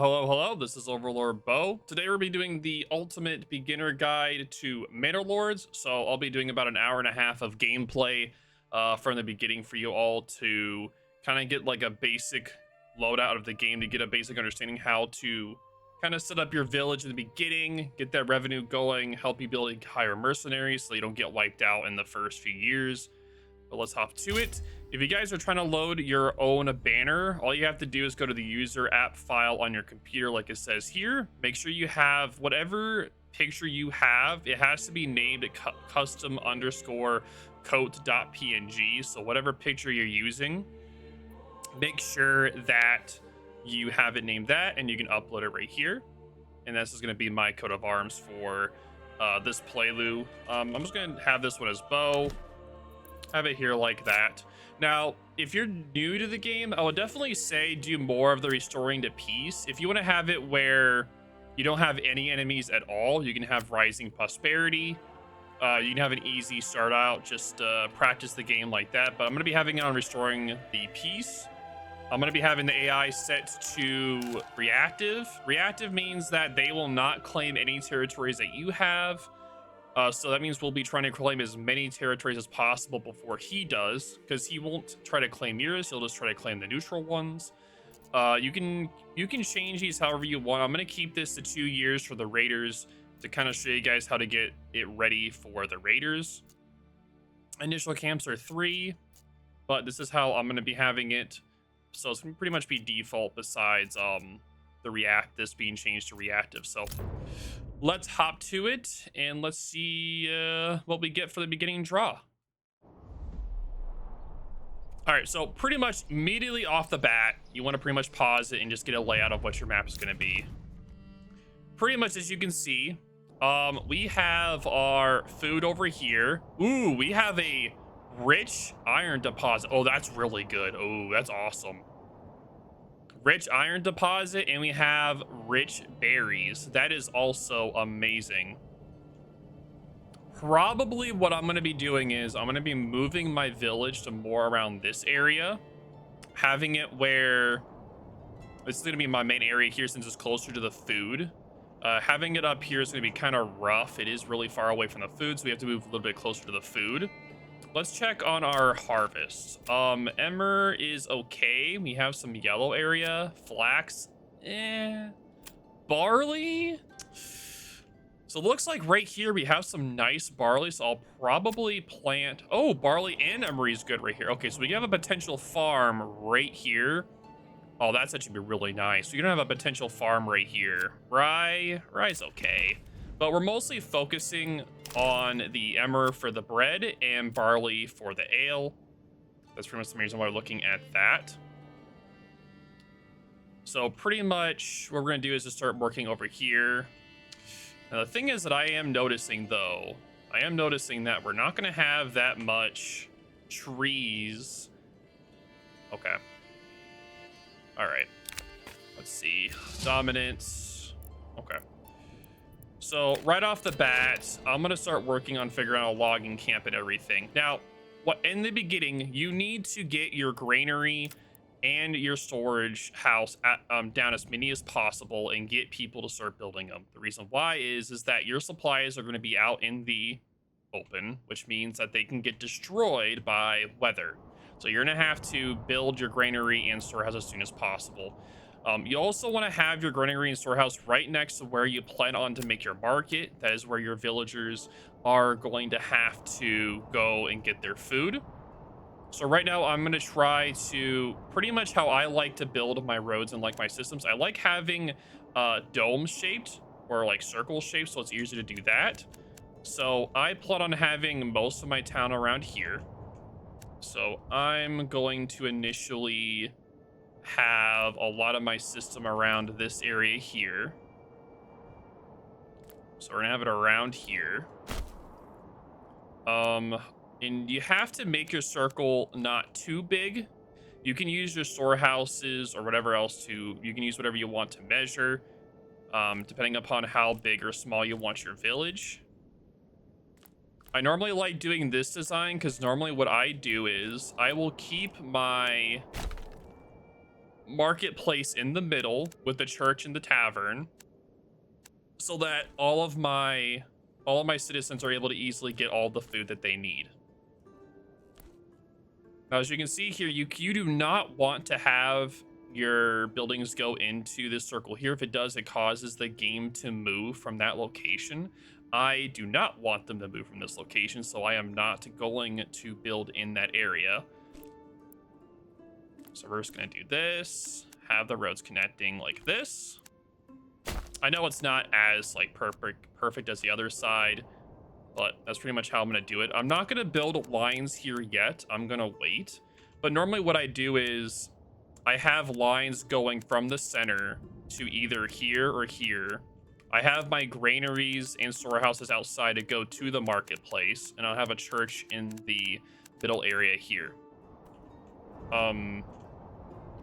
Hello, this is Overlord Bo. Today we're be doing the ultimate beginner guide to Manor Lords. So I'll be doing about an hour and a half of gameplay from the beginning for you all to kind of get like a basic loadout of the game, to get a basic understanding how to kind of set up your village in the beginning, get that revenue going, help you build hire mercenaries so you don't get wiped out in the first few years. But let's hop to it. If you guys are trying to load your own banner, all you have to do is go to the user app file on your computer like it says here. Make sure you have whatever picture you have. It has to be named custom underscore coat.png. So whatever picture you're using, make sure that you have it named that, and you can upload it right here. And this is going to be my coat of arms for this playthrough. I'm just going to have this one as Bo. Have it here like that. Now, if you're new to the game, I would definitely say do more of the restoring to peace. If you want to have it where you don't have any enemies at all, you can have rising prosperity. You can have an easy start out, just practice the game like that. But I'm going to be having it on restoring the peace. I'm going to be having the AI set to reactive. Reactive means that they will not claim any territories that you have. So that means we'll be trying to claim as many territories as possible before he does, because he won't try to claim yours. He'll just try to claim the neutral ones. You can change these however you want. I'm going to keep this to 2 years for the raiders to kind of show you guys how to get it ready for the raiders. Initial camps are 3, but this is how I'm going to be having it. So it's going to pretty much be default besides this being changed to reactive. So let's hop to it and let's see what we get for the beginning draw. All right, so pretty much immediately off the bat, you want to pretty much pause it and just get a layout of what your map is going to be. Pretty much as you can see, we have our food over here. Ooh, we have a rich iron deposit. Oh, that's really good. Oh, that's awesome. Rich iron deposit, and we have rich berries. That is also amazing. Probably what I'm going to be doing is I'm going to be moving my village to more around this area, having it where this is going to be my main area here since it's closer to the food. Having it up here is going to be kind of rough. It is really far away from the food, so we have to move a little bit closer to the food. Let's check on our harvest. Emmer is okay. We have some yellow area. Flax, barley. So it looks like right here we have some nice barley. So I'll probably plant. Oh, barley and emery is good right here. Okay, so we have a potential farm right here. Oh, that's actually really nice. So you're gonna have a potential farm right here. Rye's okay. But we're mostly focusing on the emmer for the bread and barley for the ale. That's pretty much the reason why we're looking at that. So pretty much what we're going to do is just start working over here. Now, the thing is that I am noticing that we're not going to have that much trees. Okay. All right. Let's see. Dominance. Okay. So right off the bat, I'm going to start working on figuring out a logging camp and everything. Now, in the beginning, you need to get your granary and your storage house down as many as possible and get people to start building them. The reason why is that your supplies are going to be out in the open, which means that they can get destroyed by weather. So you're going to have to build your granary and storehouse as soon as possible. You also want to have your granary and storehouse right next to where you plan on to make your market. That is where your villagers are going to have to go and get their food. So right now I'm going to try to pretty much how I like to build my roads and like my systems. I like having dome shaped or like circle shaped, so it's easy to do that. So I plan on having most of my town around here. So I'm going to initially have a lot of my system around this area here. So we're gonna have it around here. And you have to make your circle not too big. You can use your storehouses or whatever else you can use whatever you want to measure, depending upon how big or small you want your village. I normally like doing this design because normally what I do is I will keep my marketplace in the middle with the church and the tavern, so that all of my citizens are able to easily get all the food that they need. Now, as you can see here, you do not want to have your buildings go into this circle here. If it does, it causes the game to move from that location. I do not want them to move from this location, so I am not going to build in that area. So we're just going to do this, have the roads connecting like this. I know it's not as like perfect as the other side, but that's pretty much how I'm going to do it. I'm not going to build lines here yet. I'm going to wait. But normally what I do is I have lines going from the center to either here or here. I have my granaries and storehouses outside to go to the marketplace, and I'll have a church in the middle area here. All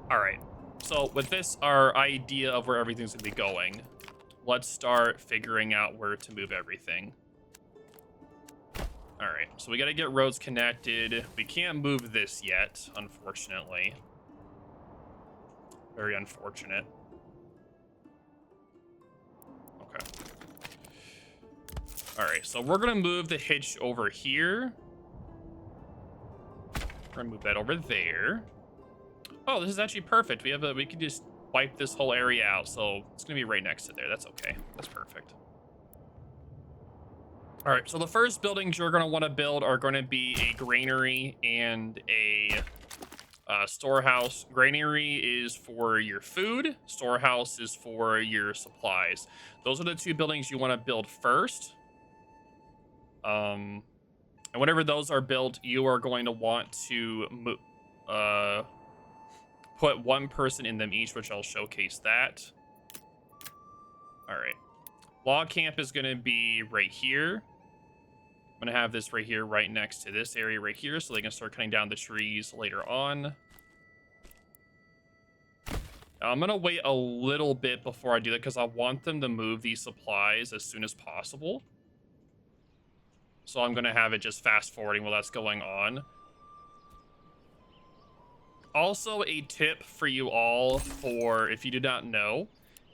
right. So with this, our idea of where everything's going to be going, let's start figuring out where to move everything. All right, so we got to get roads connected. We can't move this yet, unfortunately. Very unfortunate. Okay. All right, so we're going to move the hitch over here. We're going to move that over there. Oh, this is actually perfect. We can just wipe this whole area out, so it's going to be right next to there. That's okay. That's perfect. All right, so the first buildings you're going to want to build are going to be a granary and a storehouse. Granary is for your food. Storehouse is for your supplies. Those are the two buildings you want to build first. And whenever those are built, you are going to want to put one person in them each, which I'll showcase that. All right. Log camp is going to be right here. I'm going to have this right here, right next to this area right here, so they can start cutting down the trees later on. Now, I'm going to wait a little bit before I do that because I want them to move these supplies as soon as possible. So I'm going to have it just fast forwarding while that's going on. Also, a tip for you all, for if you do not know,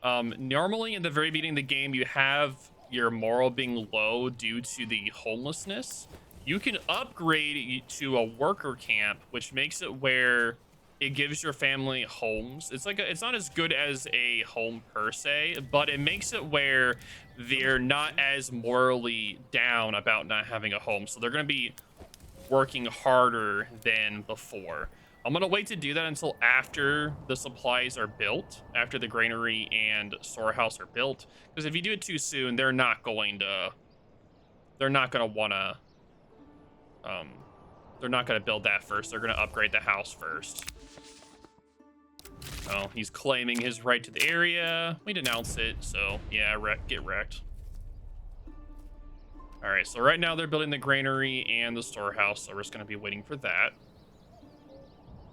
normally in the very beginning of the game, you have your moral being low due to the homelessness. You can upgrade to a worker camp, which makes it where it gives your family homes. It's like it's not as good as a home per se, but it makes it where they're not as morally down about not having a home. So they're going to be working harder than before. I'm going to wait to do that until after the supplies are built, after the granary and storehouse are built. Because if you do it too soon, they're not going to want to, they're not going to build that first. They're going to upgrade the house first. Oh, he's claiming his right to the area. We denounced it, so yeah, get wrecked. All right, so right now they're building the granary and the storehouse, so we're just going to be waiting for that.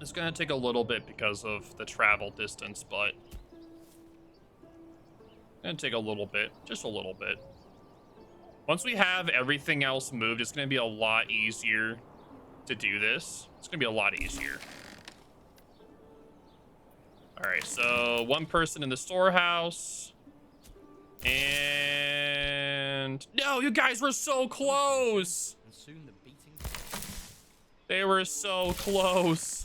It's going to take a little bit because of the travel distance, but it's going to take a little bit, just a little bit. Once we have everything else moved, it's going to be a lot easier to do this. It's going to be a lot easier. All right, so one person in the storehouse. And no, you guys were so close. And soon the beating. They were so close.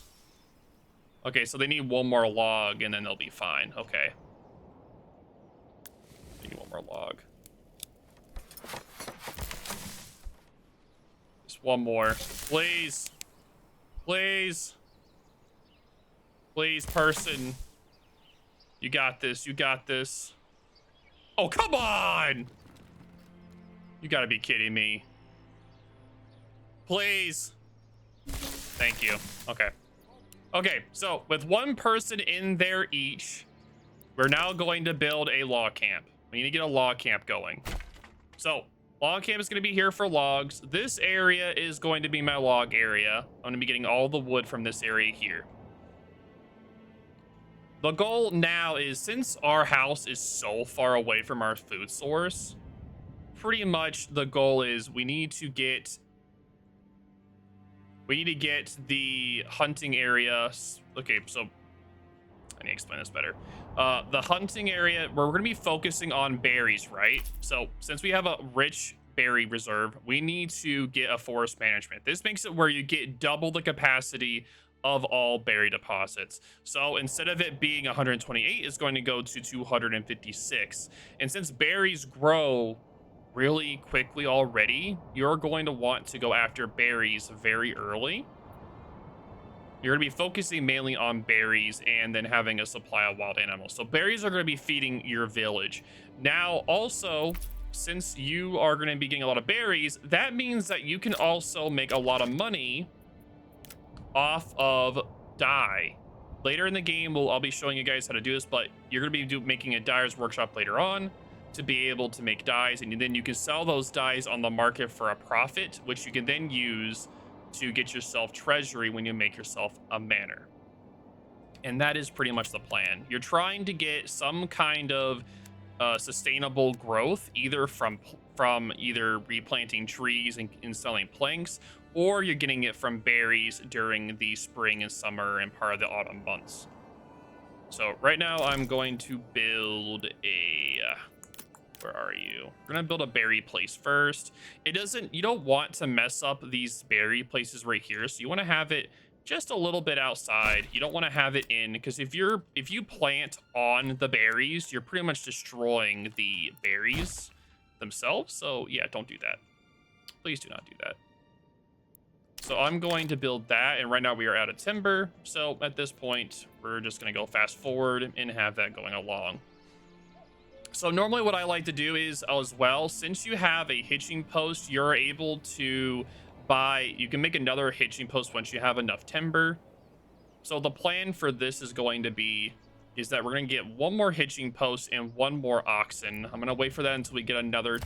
Okay, so they need one more log and then they'll be fine. Okay. They need one more log. Just one more. Please. Please. Please, person. You got this. You got this. Oh, come on! You gotta be kidding me. Please. Thank you. Okay. Okay, so with one person in there each, we're now going to build a log camp. We need to get a log camp going. So, log camp is going to be here for logs. This area is going to be my log area. I'm going to be getting all the wood from this area here. The goal now is, since our house is so far away from our food source, pretty much the goal is we need to get the hunting area. Okay, so I need to explain this better. The hunting area where we're going to be focusing on berries, right? So since we have a rich berry reserve, we need to get a forest management. This makes it where you get double the capacity of all berry deposits. So instead of it being 128, it's going to go to 256. And since berries grow really quickly already, you're going to want to go after berries very early. You're going to be focusing mainly on berries and then having a supply of wild animals. So berries are going to be feeding your village. Now, also, since you are going to be getting a lot of berries, that means that you can also make a lot of money off of dye. Later in the game, I'll be showing you guys how to do this, but you're going to be making a dyer's workshop later on to be able to make dyes, and then you can sell those dyes on the market for a profit, which you can then use to get yourself treasury when you make yourself a manor. And that is pretty much the plan. You're trying to get some kind of sustainable growth, either from either replanting trees and selling planks, or you're getting it from berries during the spring and summer and part of the autumn months. So right now I'm going to build a where are you? We're gonna build a berry place first. You don't want to mess up these berry places right here, so you want to have it just a little bit outside. You don't want to have it in, because if you plant on the berries, you're pretty much destroying the berries themselves. So yeah, don't do that. Please do not do that. So I'm going to build that, and right now we are out of timber. So at this point, we're just gonna go fast forward and have that going along. So normally what I like to do is, as well, since you have a hitching post, you're able to you can make another hitching post once you have enough timber. So the plan for this is going to be, is that we're going to get one more hitching post and one more oxen. I'm going to wait for that until we get another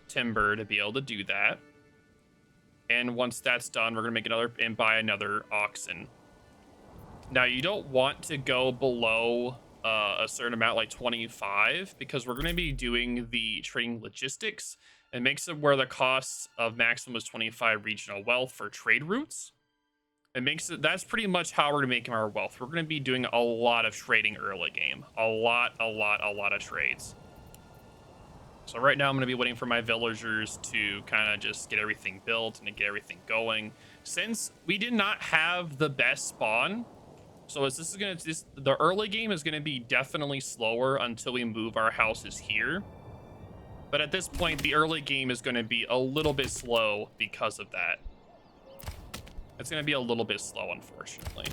timber to be able to do that. And once that's done, we're going to make another and buy another oxen. Now you don't want to go below a certain amount, like 25, because we're going to be doing the trading logistics. It makes it where the costs of maximum is 25 regional wealth for trade routes. That's pretty much how we're going to make our wealth. We're going to be doing a lot of trading early game. A lot of trades. So right now I'm going to be waiting for my villagers to kind of just get everything built and to get everything going. Since we did not have the best spawn, so the early game is going to be definitely slower until we move our houses here. But at this point, the early game is going to be a little bit slow because of that. It's going to be a little bit slow, unfortunately.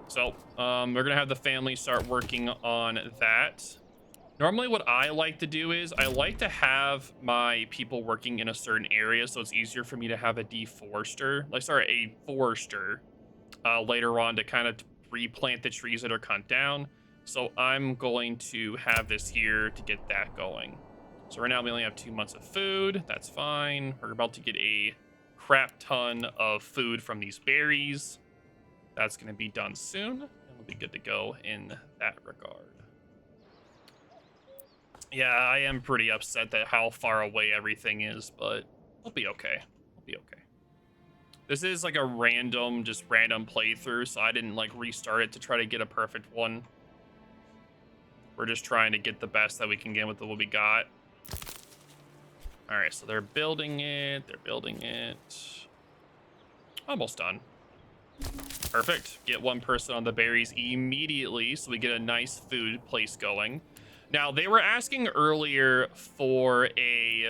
So we're going to have the family start working on that. Normally what I like to do is I like to have my people working in a certain area, so it's easier for me to have a forester later on to kind of replant the trees that are cut down. So I'm going to have this here to get that going. So right now we only have 2 months of food. That's fine. We're about to get a crap ton of food from these berries. That's going to be done soon, and we'll be good to go in that regard. Yeah, I am pretty upset that how far away everything is, but we'll be okay. We'll be okay. This is like a random playthrough, so I didn't like restart it to try to get a perfect one. We're just trying to get the best that we can get with what we got. All right, so they're building it. They're building it. Almost done. Perfect. Get one person on the berries immediately, so we get a nice food place going. Now, they were asking earlier for a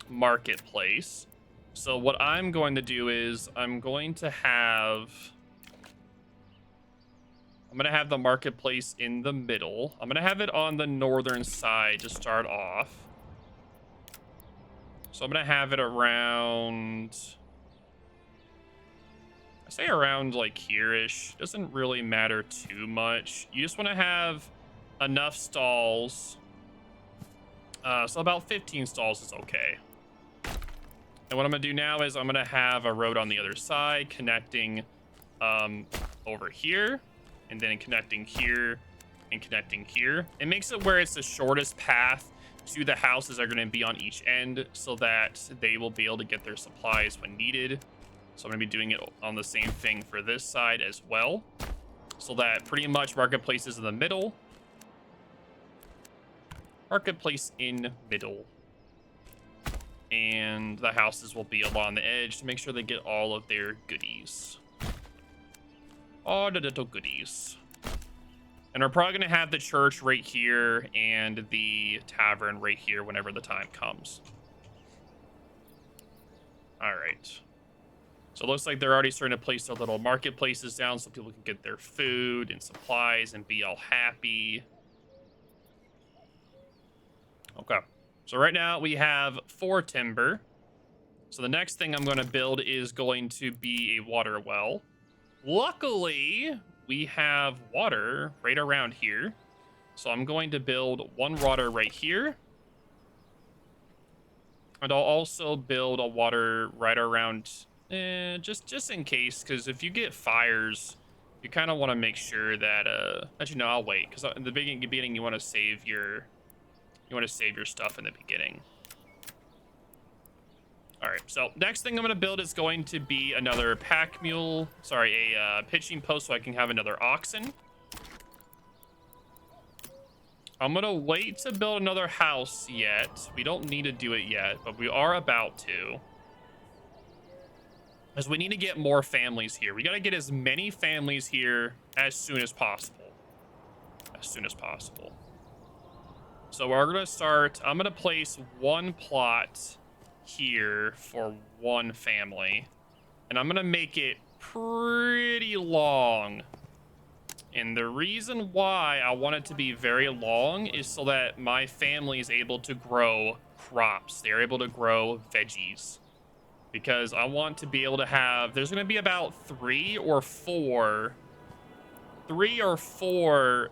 marketplace. So what I'm going to do is I'm going to have the marketplace in the middle. I'm going to have it on the northern side to start off. So I'm going to have it around, I say around like here-ish. Doesn't really matter too much. You just want to have enough stalls. So about 15 stalls is okay. And what I'm going to do now is I'm going to have a road on the other side connecting over here, and then connecting here and connecting here. It makes it where it's the shortest path to the houses are going to be on each end, so that they will be able to get their supplies when needed. So I'm going to be doing it on the same thing for this side as well. So that pretty much marketplace is in the middle. Marketplace in middle. And the houses will be along the edge to make sure they get all of their goodies. All the little goodies. And we're probably going to have the church right here and the tavern right here whenever the time comes. All right. So it looks like they're already starting to place their little marketplaces down so people can get their food and supplies and be all happy. Okay. So right now we have 4 timber. So the next thing I'm going to build is going to be a water well. Luckily, we have water right around here. So I'm going to build 1 water right here. And I'll also build a water right around, just in case, because if you get fires, you kind of want to make sure that, actually no, I'll wait, because in the beginning you want to save your stuff in the beginning. All right, so next thing I'm going to build is going to be another pack mule, sorry, a pitching post so I can have another oxen. I'm going to wait to build another house yet. We don't need to do it yet, but we are about to. Because we need to get more families here. We got to get as many families here as soon as possible. As soon as possible. So we're going to start, I'm going to place 1 plot here for 1 family. And I'm going to make it pretty long. And the reason why I want it to be very long is so that my family is able to grow crops. They're able to grow veggies. Because I want to be able to have, there's going to be about 3 or 4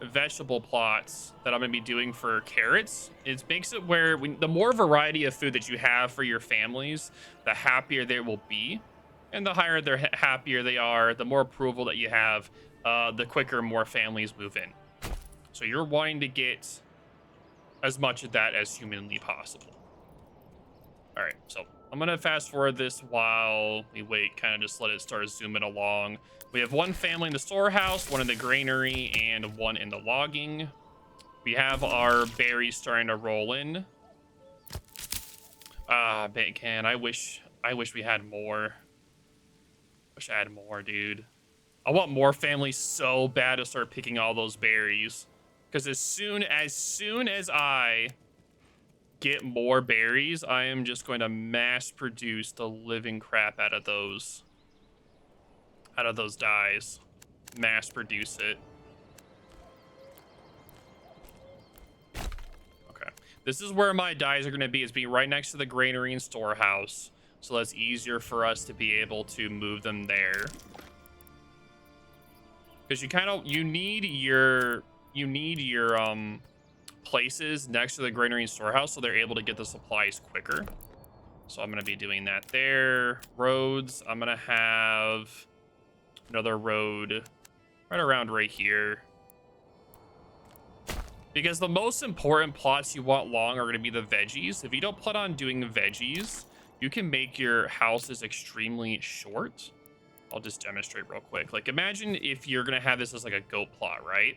vegetable plots that I'm going to be doing for carrots. It makes it where the more variety of food that you have for your families, the happier they will be. And the higher they're happier they are, the more approval that you have, the quicker more families move in. So you're wanting to get as much of that as humanly possible. All right, so I'm going to fast forward this while we wait, kind of just let it start zooming along. We have 1 family in the storehouse, 1 in the granary, and 1 in the logging. We have our berries starting to roll in. Man, I wish we had more. Wish I had more, dude. I want more families so bad to start picking all those berries. Because as soon as I get more berries, I am just going to mass produce the living crap out of those dyes. Mass produce it. Okay. This is where my dyes are going to be. It's being right next to the granary and storehouse. So that's easier for us to be able to move them there. Because you need your places next to the granary and storehouse so they're able to get the supplies quicker. So I'm going to be doing that there. Roads, I'm going to have another road right around right here. Because the most important plots you want long are going to be the veggies. If you don't plan on doing veggies, you can make your houses extremely short. I'll just demonstrate real quick. Like, imagine if you're going to have this as like a goat plot, right?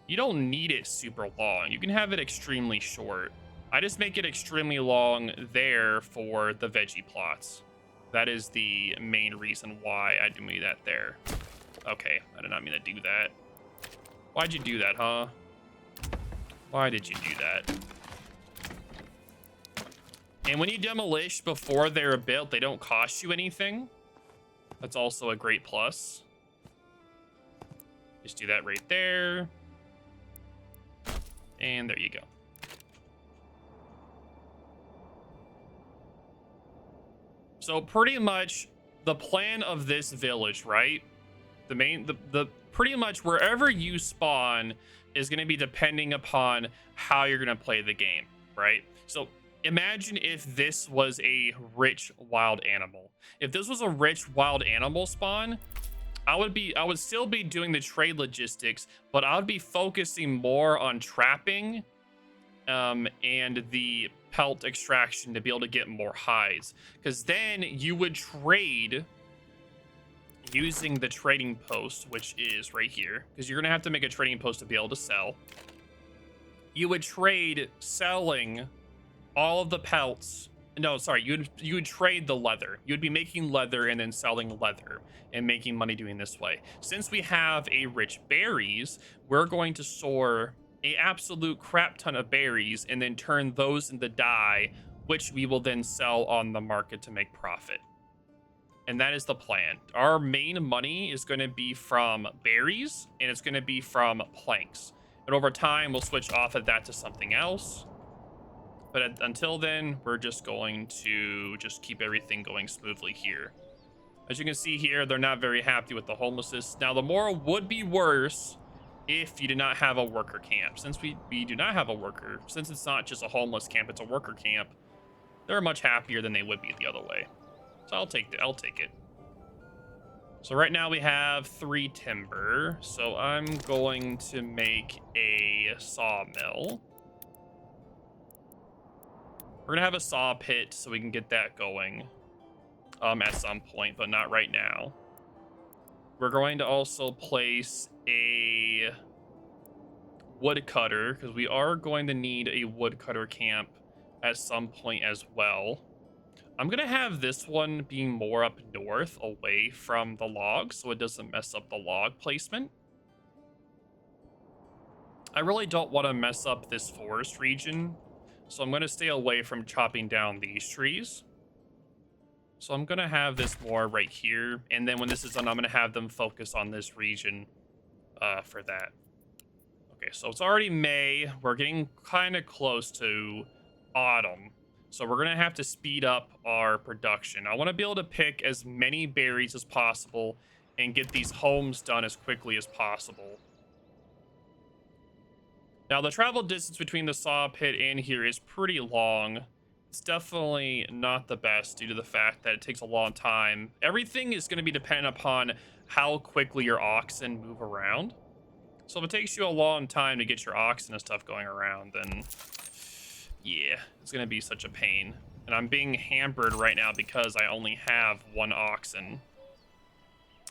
You don't need it super long. You can have it extremely short. I just make it extremely long there for the veggie plots. That is the main reason why I do that there. Okay, I did not mean to do that. Why'd you do that, huh? Why did you do that? And when you demolish before they're built, they don't cost you anything. That's also a great plus. Just do that right there. And there you go. So pretty much the plan of this village, right? The pretty much wherever you spawn is going to be depending upon how you're going to play the game, right? So imagine if this was a rich wild animal. If this was a rich wild animal spawn, I would still be doing the trade logistics, but I would be focusing more on trapping and the pelt extraction to be able to get more hides. Because then you would trade using the trading post, which is right here, because you're going to have to make a trading post to be able to sell. You would trade selling all of the pelts. No, sorry, you would trade the leather. You'd be making leather and then selling leather and making money doing this way. Since we have a rich berries, we're going to soar a absolute crap ton of berries and then turn those into dye, which we will then sell on the market to make profit. And that is the plan. Our main money is going to be from berries, and it's going to be from planks. And over time, we'll switch off of that to something else. But until then, we're just going to just keep everything going smoothly here. As you can see here, they're not very happy with the homelessness. Now, the moral would be worse if you did not have a worker camp. Since we do not have a worker, since it's not just a homeless camp, it's a worker camp, they're much happier than they would be the other way. So I'll take it. So right now we have 3 timber. So I'm going to make a sawmill. We're gonna have a saw pit so we can get that going at some point, but not right now. We're going to also place a woodcutter because we are going to need a woodcutter camp at some point as well. I'm gonna have this one being more up north away from the logs so it doesn't mess up the log placement. I really don't want to mess up this forest region, so I'm going to stay away from chopping down these trees. So I'm going to have this more right here. And then when this is done, I'm going to have them focus on this region for that. Okay, so it's already May. We're getting kind of close to autumn. So we're going to have to speed up our production. I want to be able to pick as many berries as possible and get these homes done as quickly as possible. Now, the travel distance between the saw pit and here is pretty long. It's definitely not the best due to the fact that it takes a long time. Everything is going to be dependent upon how quickly your oxen move around. So if it takes you a long time to get your oxen and stuff going around, then yeah, it's going to be such a pain. And I'm being hampered right now because I only have 1 oxen.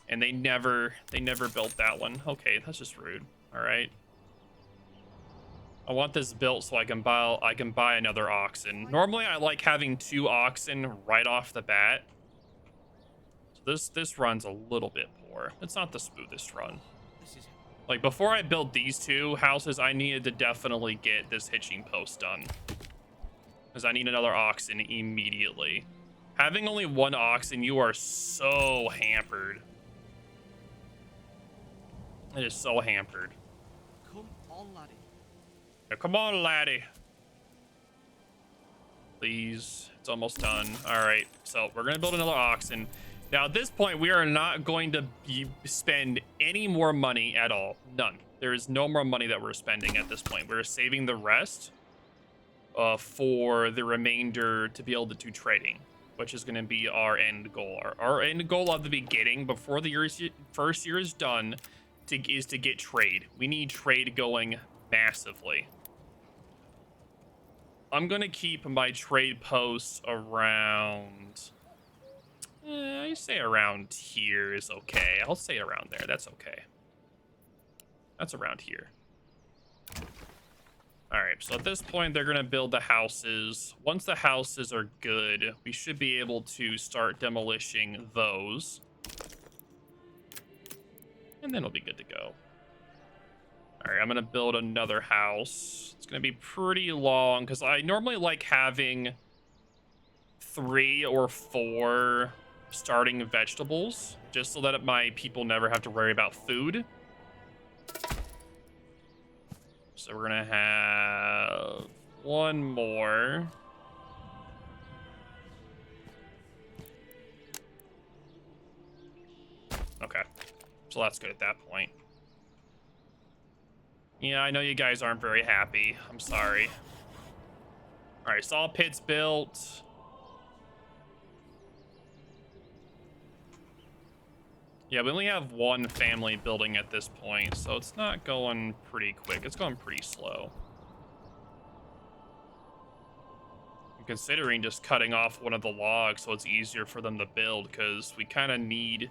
And they never built that one. Okay, that's just rude. All right. I want this built so I can buy another oxen. Normally, I like having 2 oxen right off the bat. So this run's a little bit poor. It's not the smoothest run. Like, before I built these 2 houses, I needed to definitely get this hitching post done. Because I need another oxen immediately. Having only 1 oxen, you are so hampered. It is so hampered. Come on, laddie. Now, come on, laddie. Please. It's almost done. All right. So we're going to build another oxen. Now, at this point, we are not going to spend any more money at all. None. There is no more money that we're spending at this point. We're saving the rest for the remainder to be able to do trading, which is going to be our end goal. Our end goal of the beginning, before the first year is done, is to get trade. We need trade going massively. I'm going to keep my trade posts around... I say around here is okay. I'll say around there. That's okay. That's around here. All right, so at this point, they're going to build the houses. Once the houses are good, we should be able to start demolishing those. And then we'll be good to go. All right, I'm going to build another house. It's going to be pretty long because I normally like having 3 or 4 starting vegetables just so that my people never have to worry about food. So we're going to have 1 more. Okay, so that's good at that point. Yeah, I know you guys aren't very happy. I'm sorry. All right, saw pit's built. Yeah, we only have 1 family building at this point, so it's not going pretty quick. It's going pretty slow. I'm considering just cutting off one of the logs so it's easier for them to build, because we kind of need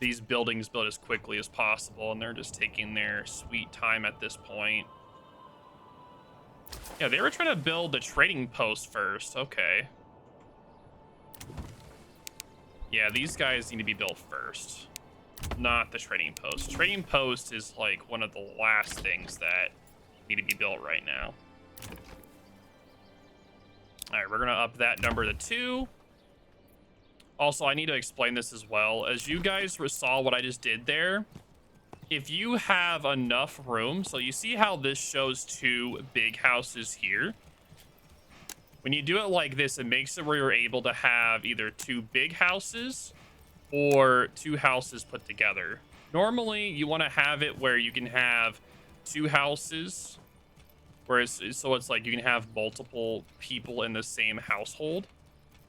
these buildings built as quickly as possible, and they're just taking their sweet time at this point. Yeah, they were trying to build the trading post first. Okay. Yeah, these guys need to be built first, not the trading post. Trading post is like one of the last things that need to be built right now. All right, we're gonna up that number to 2. Also, I need to explain this as well. As you guys saw what I just did there, if you have enough room, so you see how this shows 2 big houses here? When you do it like this, it makes it where you're able to have either 2 big houses or 2 houses put together. Normally, you want to have it where you can have 2 houses, whereas so it's like you can have multiple people in the same household.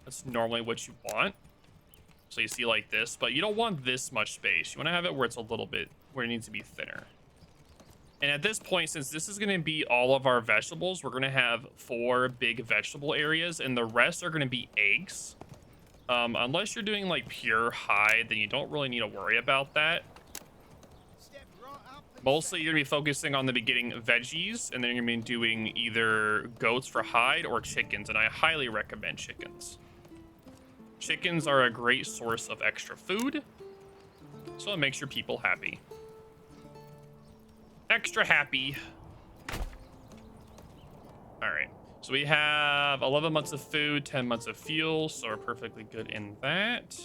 That's normally what you want. So you see like this, but you don't want this much space. You want to have it where it's a little bit, where it needs to be thinner. And at this point, since this is going to be all of our vegetables, we're going to have 4 big vegetable areas, and the rest are going to be eggs. Unless you're doing like pure hide, then you don't really need to worry about that. Mostly you're going to be focusing on the beginning veggies, and then you're going to be doing either goats for hide or chickens, and I highly recommend chickens. Chickens are a great source of extra food, so it makes your people happy. Extra happy. All right, so we have 11 months of food, 10 months of fuel, so we're perfectly good in that.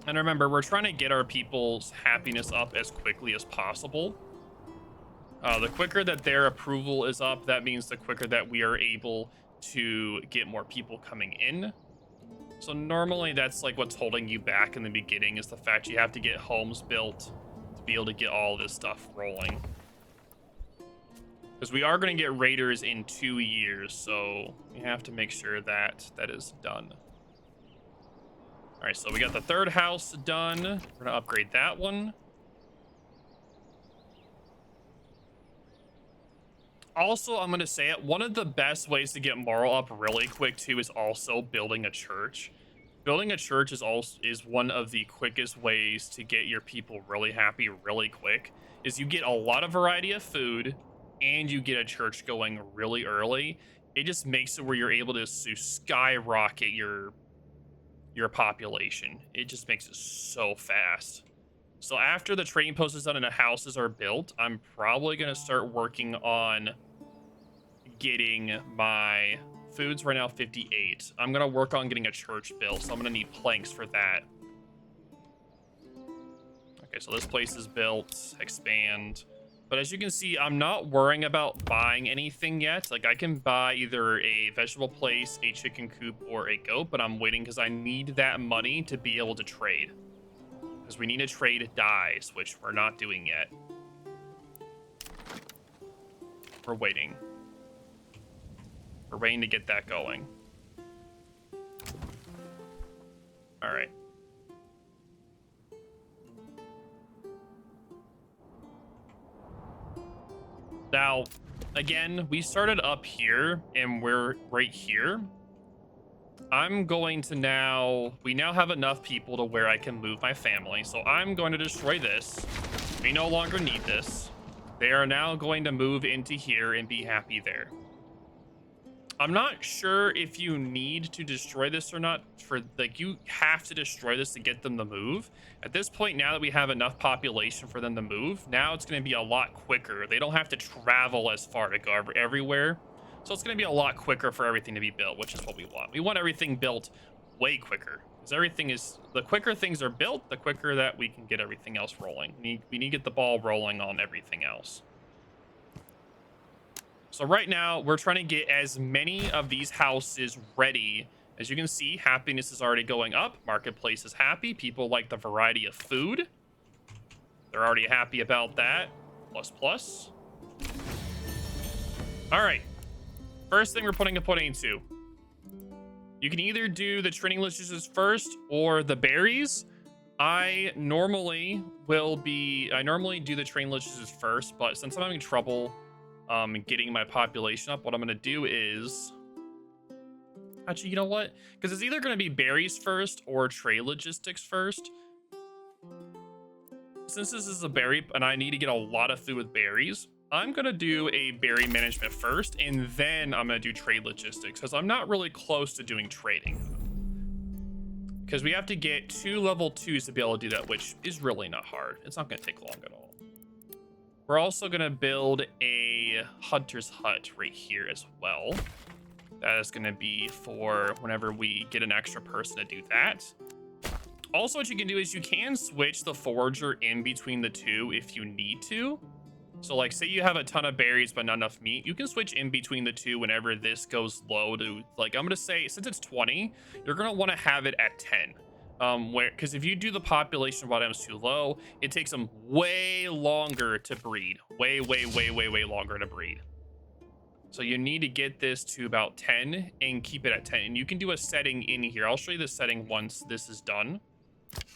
And remember, we're trying to get our people's happiness up as quickly as possible. The quicker that their approval is up, that means the quicker that we are able to get more people coming in. So normally that's like what's holding you back in the beginning, is the fact you have to get homes built to be able to get all this stuff rolling. Because we are going to get raiders in 2 years, so we have to make sure that that is done. All right, so we got the 3rd house done. We're going to upgrade that one. Also, I'm going to say it, one of the best ways to get moral up really quick too is also building a church. Building a church is one of the quickest ways to get your people really happy really quick. Is you get a lot of variety of food and you get a church going really early. It just makes it where you're able to skyrocket your population. It just makes it so fast. So after the trading post is done and the houses are built, I'm probably going to start working on getting my foods right now 58. I'm going to work on getting a church built, so I'm going to need planks for that. Okay, so this place is built, expand. But as you can see, I'm not worrying about buying anything yet. Like, I can buy either a vegetable place, a chicken coop, or a goat, but I'm waiting because I need that money to be able to trade. Because we need to trade dyes, which we're not doing yet. We're waiting. We're waiting to get that going. All right. Now, again, we started up here and we're right here. I'm going to now, we now have enough people to where I can move my family. So I'm going to destroy this. We no longer need this. They are now going to move into here and be happy there. I'm not sure if you need to destroy this or not. For like, you have to destroy this to get them to move. At this point, now that we have enough population for them to move, now it's going to be a lot quicker. They don't have to travel as far to go everywhere. So it's going to be a lot quicker for everything to be built, which is what we want. We want everything built way quicker. Because everything is, the quicker things are built, the quicker that we can get everything else rolling. We need to get the ball rolling on everything else. So right now, we're trying to get as many of these houses ready. As you can see, happiness is already going up. Marketplace is happy. People like the variety of food. They're already happy about that. Plus, plus. All right. First thing we're putting a pudding into. You can either do the training logistics first or the berries. I normally do the training logistics first, but since I'm having trouble getting my population up, what I'm going to do is Actually, you know what? Because it's either going to be berries first or trade logistics first. Since this is a berry and I need to get a lot of food with berries, I'm going to do a berry management first, and then I'm going to do trade logistics because I'm not really close to doing trading. Because we have to get 2 level 2s to be able to do that, which is really not hard. It's not going to take long at all. We're also going to build a hunter's hut right here as well. That is going to be for whenever we get an extra person to do that. Also, what you can do is you can switch the forager in between the two if you need to. So like, say you have a ton of berries but not enough meat, you can switch in between the two whenever this goes low to, like, I'm going to say, since it's 20, you're going to want to have it at 10. Because if you do the population of items too low, it takes them way longer to breed. Way longer to breed. So you need to get this to about 10 and keep it at 10. And you can do a setting in here. I'll show you the setting once this is done.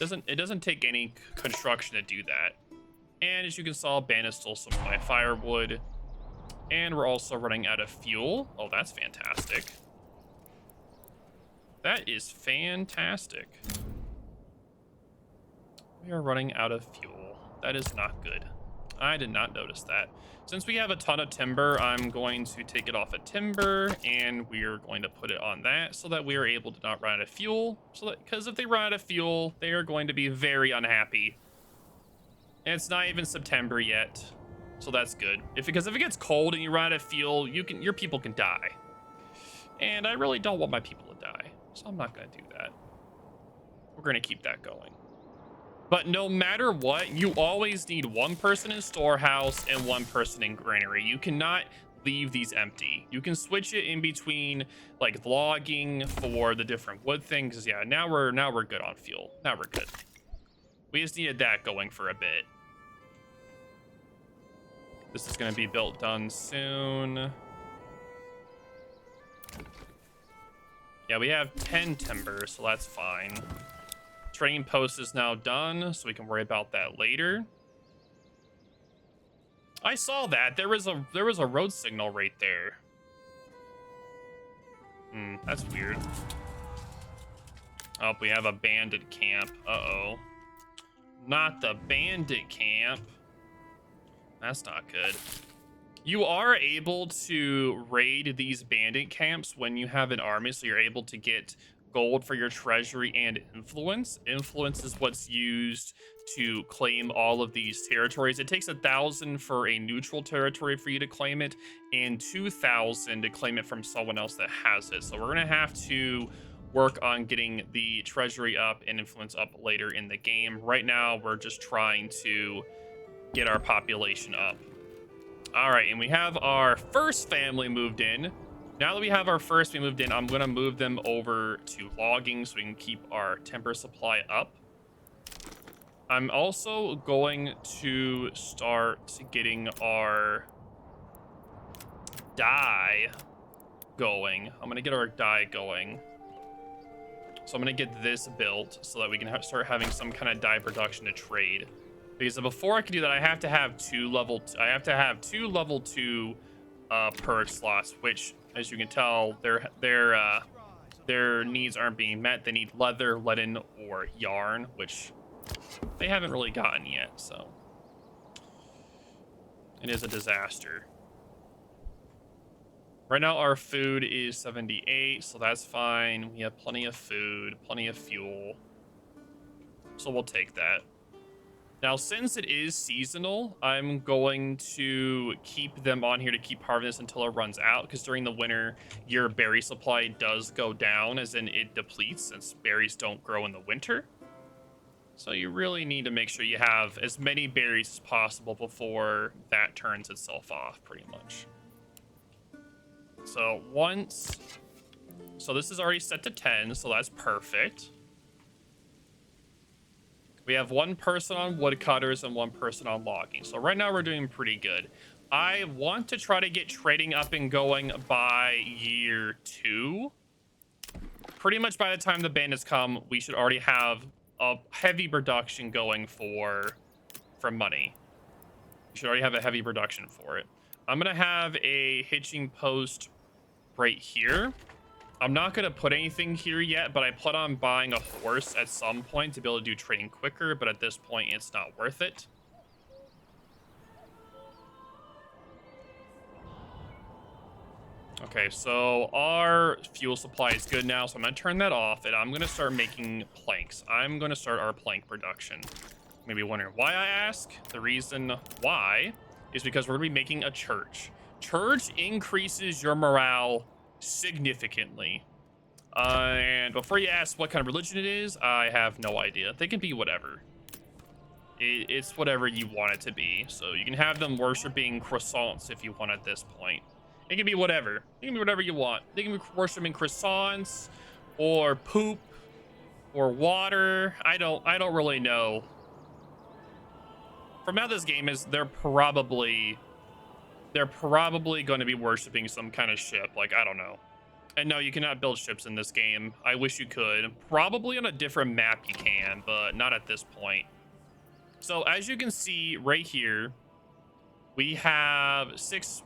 It doesn't take any construction to do that. And as you can saw, Bandit stole some of my firewood. And we're also running out of fuel. Oh, that's fantastic. That is fantastic. We are running out of fuel. That is not good. I did not notice that. Since we have a ton of timber, I'm going to take it off of timber, and we are going to put it on that so that we are able to not run out of fuel. Because if they run out of fuel, they are going to be very unhappy. And it's not even September yet, so that's good. Because if it gets cold and you run out of fuel, your people can die. And I really don't want my people to die, so I'm not going to do that. We're going to keep that going. But no matter what, you always need 1 person in storehouse and 1 person in granary. You cannot leave these empty. You can switch it in between, like, logging for the different wood things. Yeah, now we're good on fuel. Now we're good. We just needed that going for a bit. This is going to be built done soon. Yeah, we have 10 timber, so that's fine. Trading post is now done, so we can worry about that later. I saw that. There was a road signal right there. That's weird. Oh, we have a bandit camp. Uh-oh. Not the bandit camp. That's not good. You are able to raid these bandit camps when you have an army, so you're able to get gold for your treasury and influence. Influence is what's used to claim all of these territories. It takes 1,000 for a neutral territory for you to claim it, and 2,000 to claim it from someone else that has it. So we're gonna have to work on getting the treasury up and influence up later in the game. Right now, we're just trying to get our population up. All right, and we have our first family moved in. Now that we have our first family moved in, I'm going to move them over to logging so we can keep our timber supply up. I'm also going to start getting our dye going. I'm going to get our dye going. So I'm going to get this built so that we can start having some kind of dye production to trade. Because before I can do that, I have to have two level 2 perk slots, which, as you can tell, their needs aren't being met. They need leather, leaden, or yarn, which they haven't really gotten yet. So it is a disaster. Right now, our food is 78, so that's fine. We have plenty of food, plenty of fuel, so we'll take that. Now, since it is seasonal, I'm going to keep them on here to keep harvesting until it runs out, because during the winter, your berry supply does go down, as in it depletes, since berries don't grow in the winter. So you really need to make sure you have as many berries as possible before that turns itself off, pretty much. So this is already set to 10, so that's perfect. We have 1 person on woodcutters and 1 person on logging. So right now we're doing pretty good. I want to try to get trading up and going by year 2. Pretty much by the time the bandits come, we should already have a heavy production going for money. We should already have a heavy production for it. I'm going to have a hitching post right here. I'm not going to put anything here yet, but I plan on buying a horse at some point to be able to do trading quicker, but at this point, it's not worth it. Okay, so our fuel supply is good now, so I'm going to turn that off, and I'm going to start making planks. I'm going to start our plank production. Maybe wondering why I ask. The reason why is because we're going to be making a church. Church increases your morale significantly. And before you ask what kind of religion it is, I have no idea. They can be whatever. It's whatever you want it to be. So you can have them worshiping croissants if you want at this point. It can be whatever. It can be whatever you want. They can be worshiping croissants or poop or water. I don't really know. From how this game is, they're probably going to be worshiping some kind of ship. Like, I don't know. And no, you cannot build ships in this game. I wish you could. Probably on a different map you can, but not at this point. So as you can see right here, we have six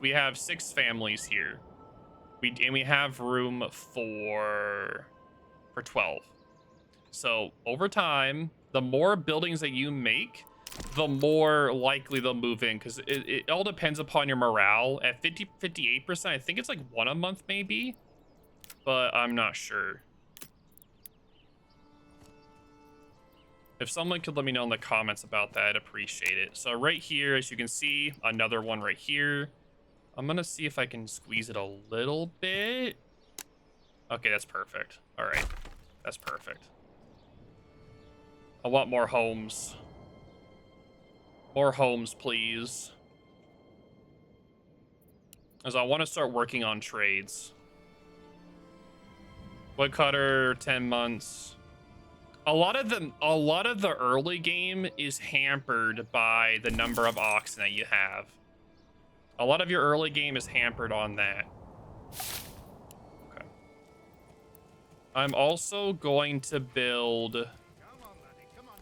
families here. We have room for 12. So over time, the more buildings that you make, the more likely they'll move in, because it all depends upon your morale. At 58%, I think it's like 1 a month maybe, but I'm not sure. If someone could let me know in the comments about that, I'd appreciate it. So right here, as you can see, another one right here. I'm gonna see if I can squeeze it a little bit. Okay, that's perfect. All right, that's perfect. I want more homes. More homes, please. As I want to start working on trades. Woodcutter, 10 months. A lot of the early game is hampered by the number of oxen that you have. A lot of your early game is hampered on that. Okay. I'm also going to build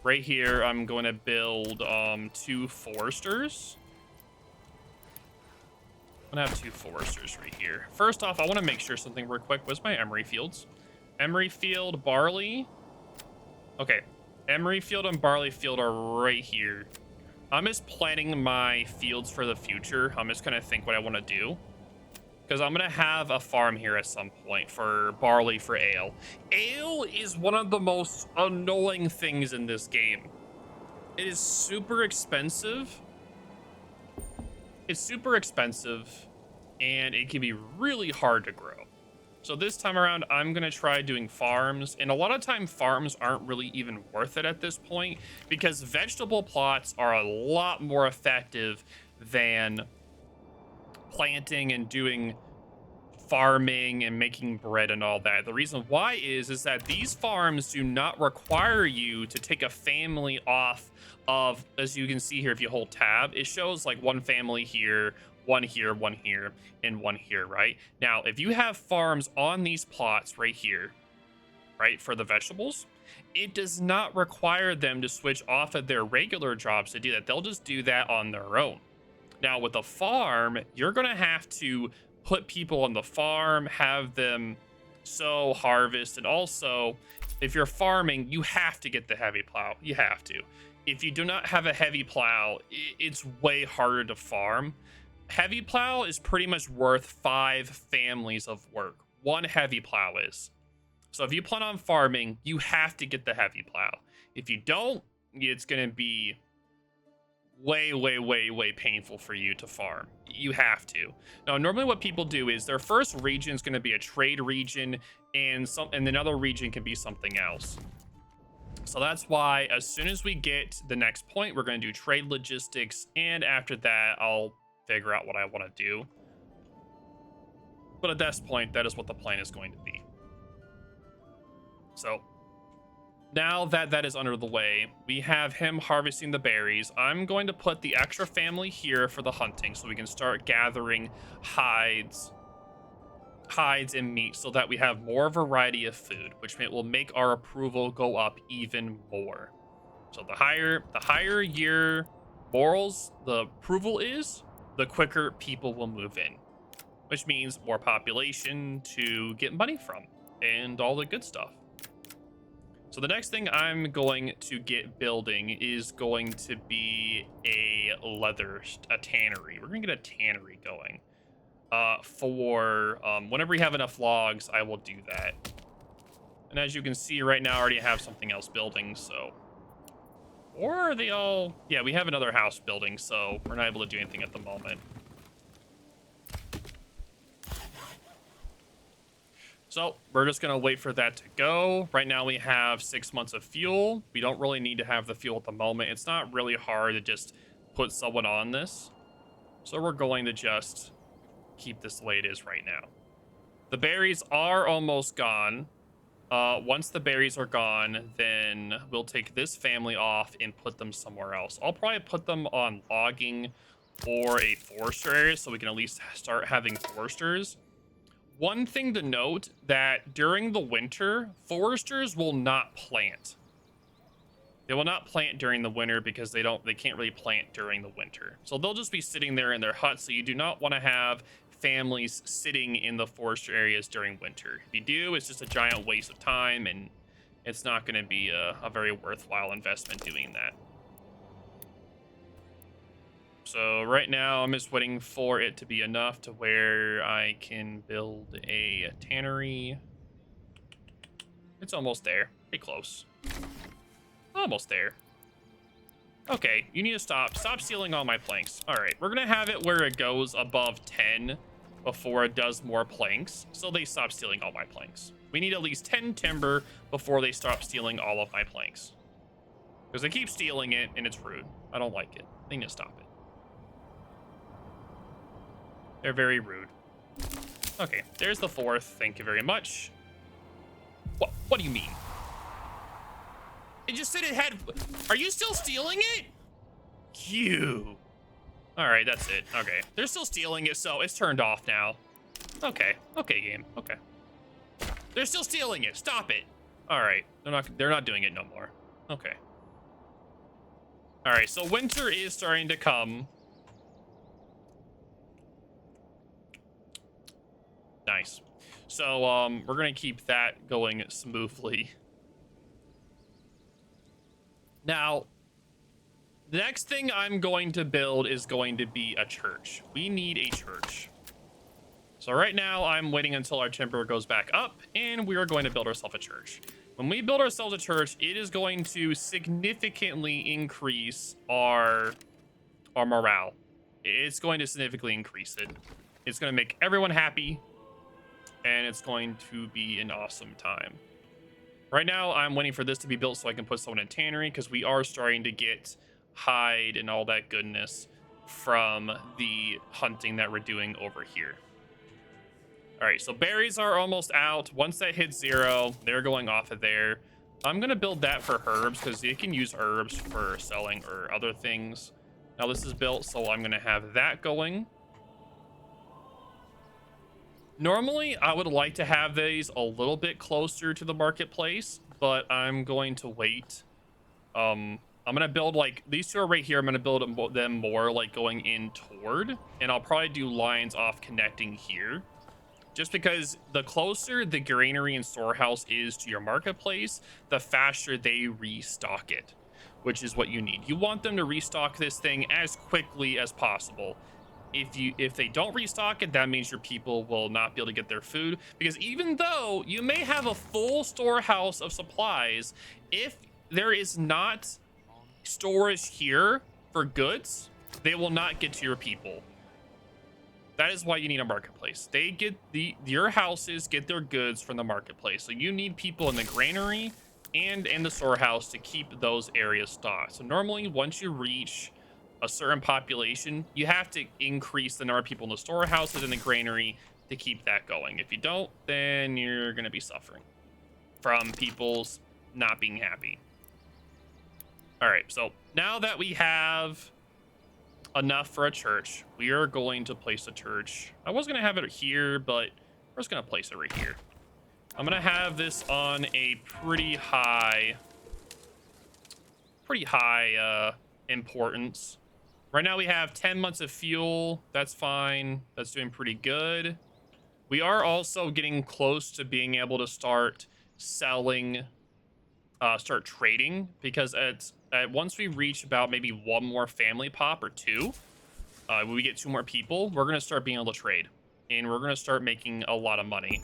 right here. I'm going to build 2 foresters. I'm gonna have 2 foresters right here. First off, I want to make sure something real quick. Where's my emery fields? Emery field, barley. Okay, emery field and barley field are right here. I'm just planning my fields for the future. I'm just gonna think what I want to do, because I'm gonna have a farm here at some point for barley, for ale. Ale is one of the most annoying things in this game. It is super expensive. It's super expensive, and it can be really hard to grow. So this time around, I'm gonna try doing farms, and a lot of time farms aren't really even worth it at this point, because vegetable plots are a lot more effective than planting and doing farming and making bread and all that. The reason why is that these farms do not require you to take a family off of, as you can see here, if you hold tab, it shows like one family here, one here, one here, and one here, right? Now, if you have farms on these plots right here, right, for the vegetables, it does not require them to switch off of their regular jobs to do that. They'll just do that on their own. Now, with a farm, you're going to have to put people on the farm, have them sow, harvest, and also, if you're farming, you have to get the heavy plow. You have to. If you do not have a heavy plow, it's way harder to farm. Heavy plow is pretty much worth 5 families of work. One heavy plow is. So if you plan on farming, you have to get the heavy plow. If you don't, it's going to be way, way, way, way painful for you to farm. You have to. Now, normally what people do is their first region is going to be a trade region, and another region can be something else. So that's why as soon as we get to the next point, we're going to do trade logistics, and after that, I'll figure out what I want to do. But at this point, that is what the plan is going to be. So now that that is under the way, we have him harvesting the berries. I'm going to put the extra family here for the hunting so we can start gathering hides and meat so that we have more variety of food, which will make our approval go up even more. So the higher your morals, the approval is, the quicker people will move in, which means more population to get money from. and all the good stuff. So the next thing I'm going to get building is going to be a tannery. We're gonna get a tannery going. For whenever we have enough logs, I will do that. And as you can see right now, I already have something else building, so. Or are they all? Yeah, we have another house building, so we're not able to do anything at the moment. So we're just gonna wait for that to go. Right now we have 6 months of fuel. We don't really need to have the fuel at the moment. It's not really hard to just put someone on this. So we're going to just keep this the way it is right now. The berries are almost gone. Once the berries are gone, then we'll take this family off and put them somewhere else. I'll probably put them on logging or a forester area so we can at least start having foresters. One thing to note that during the winter, foresters will not plant. They will not plant during the winter because they can't really plant during the winter. So they'll just be sitting there in their huts. So you do not want to have families sitting in the forester areas during winter. If you do, it's just a giant waste of time, and it's not going to be a very worthwhile investment doing that. So right now I'm just waiting for it to be enough to where I can build a tannery. It's almost there. Pretty close. Almost there. Okay, you need to stop. Stop stealing all my planks. All right, we're going to have it where it goes above 10 before it does more planks, so they stop stealing all my planks. We need at least 10 timber before they stop stealing all of my planks. Because they keep stealing it, and it's rude. I don't like it. They need to stop it. They're very rude. Okay, there's the fourth. Thank you very much. What do you mean? It just said it had... Are you still stealing it? You. All right, that's it. Okay, they're still stealing it, so it's turned off now. Okay, okay, game. Okay. They're still stealing it. Stop it. All right, they're not doing it no more. Okay. All right, so winter is starting to come. Nice. So we're gonna keep that going smoothly. Now, the next thing I'm going to build is going to be a church. We need a church. So right now I'm waiting until our timber goes back up, and we are going to build ourselves a church. When we build ourselves a church, it is going to significantly increase our morale. It's going to significantly increase it. It's going to make everyone happy, and it's going to be an awesome time. Right now, I'm waiting for this to be built so I can put someone in tannery, because we are starting to get hide and all that goodness from the hunting that we're doing over here. All right, so berries are almost out. Once that hits 0, they're going off of there. I'm going to build that for herbs, because you can use herbs for selling or other things. Now this is built, so I'm going to have that going. Normally, I would like to have these a little bit closer to the marketplace, but I'm going to wait. I'm going to build, like, these two are right here. I'm going to build them more, like, going in toward, and I'll probably do lines off connecting here. Just because the closer the granary and storehouse is to your marketplace, the faster they restock it, which is what you need. You want them to restock this thing as quickly as possible. If they don't restock it, that means your people will not be able to get their food, because even though you may have a full storehouse of supplies, if there is not storage here for goods, they will not get to your people. That is why you need a marketplace. They get your houses get their goods from the marketplace, so you need people in the granary and in the storehouse to keep those areas stocked. So normally, once you reach a certain population, you have to increase the number of people in the storehouses and the granary to keep that going. If you don't, then you're going to be suffering from people's not being happy. All right, so now that we have enough for a church, we are going to place a church. I was going to have it here, but we're just going to place it right here. I'm going to have this on a pretty high importance. Right now we have 10 months of fuel. That's fine. That's doing pretty good. We are also getting close to being able to start selling, start trading, because once we reach about maybe one more family pop or two, when we get two more people, we're gonna start being able to trade, and we're gonna start making a lot of money.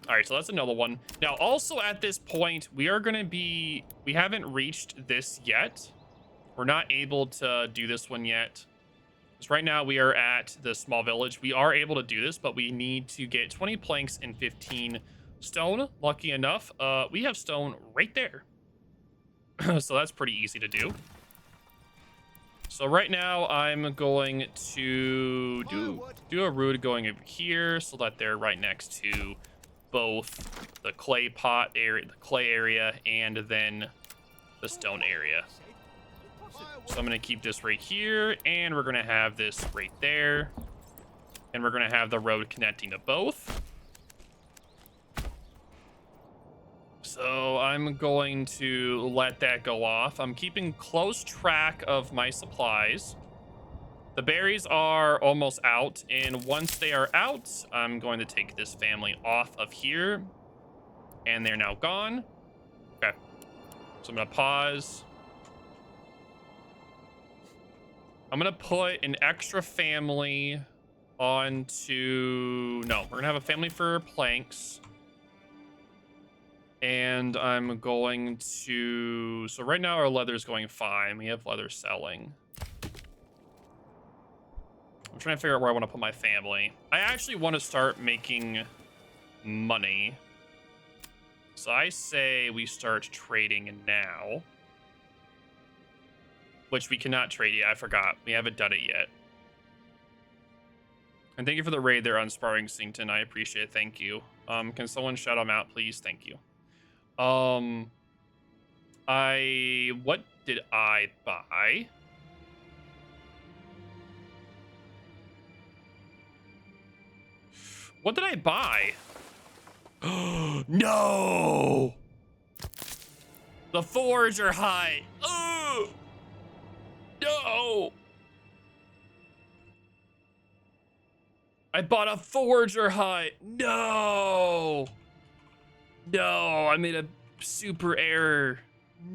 All right, so that's another one. Now, also at this point, we haven't reached this yet. We're not able to do this one yet. Because right now we are at the small village. We are able to do this, but we need to get 20 planks and 15 stone. Lucky enough, we have stone right there. So that's pretty easy to do. So right now I'm going to do a road going over here so that they're right next to both the clay pot area, the clay area, and then the stone area. So I'm going to keep this right here, and we're going to have this right there, and we're going to have the road connecting to both. So I'm going to let that go off. I'm keeping close track of my supplies. The berries are almost out, and once they are out, I'm going to take this family off of here, and they're now gone. Okay, so I'm going to pause. I'm going to put an extra family onto... No, we're going to have a family for planks. And I'm going to... So right now our leather's going fine. We have leather selling. I'm trying to figure out where I want to put my family. I actually want to start making money. So I say we start trading now. Which we cannot trade yet. I forgot. We haven't done it yet. And thank you for the raid there on Sparring Sington. I appreciate it. Thank you. Can someone shout them out, please? Thank you. What did I buy? What did I buy? No! The forager hide. Oh! No! I bought a forager hide. No! No, I made a super error.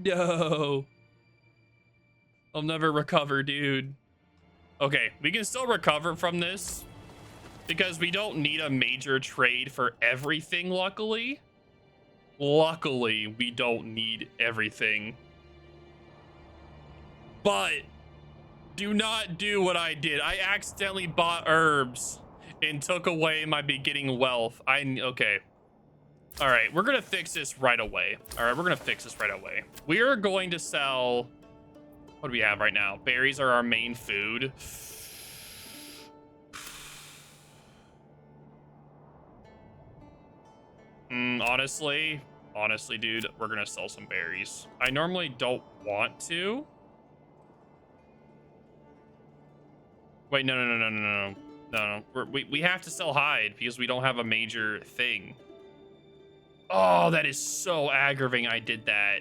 No. I'll never recover, dude. Okay, we can still recover from this because we don't need a major trade for everything, luckily. Luckily, we don't need everything. But do not do what I did. I accidentally bought herbs and took away my beginning wealth. Okay. All right, we're gonna fix this right away. All right, we're gonna fix this right away. We are going to sell, what do we have right now? Berries are our main food. Honestly, dude, we're gonna sell some berries. I normally don't want to. Wait, no. We have to sell hide because we don't have a major thing. Oh, that is so aggravating I did that.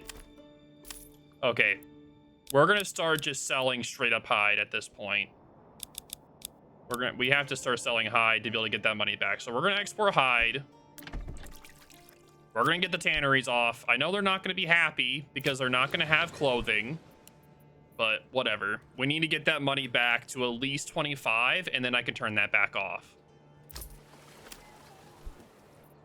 Okay. We're gonna start just selling straight up hide at this point. We have to start selling hide to be able to get that money back. So we're gonna export hide. We're gonna get the tanneries off. I know they're not gonna be happy because they're not gonna have clothing, but whatever. We need to get that money back to at least 25, and then I can turn that back off.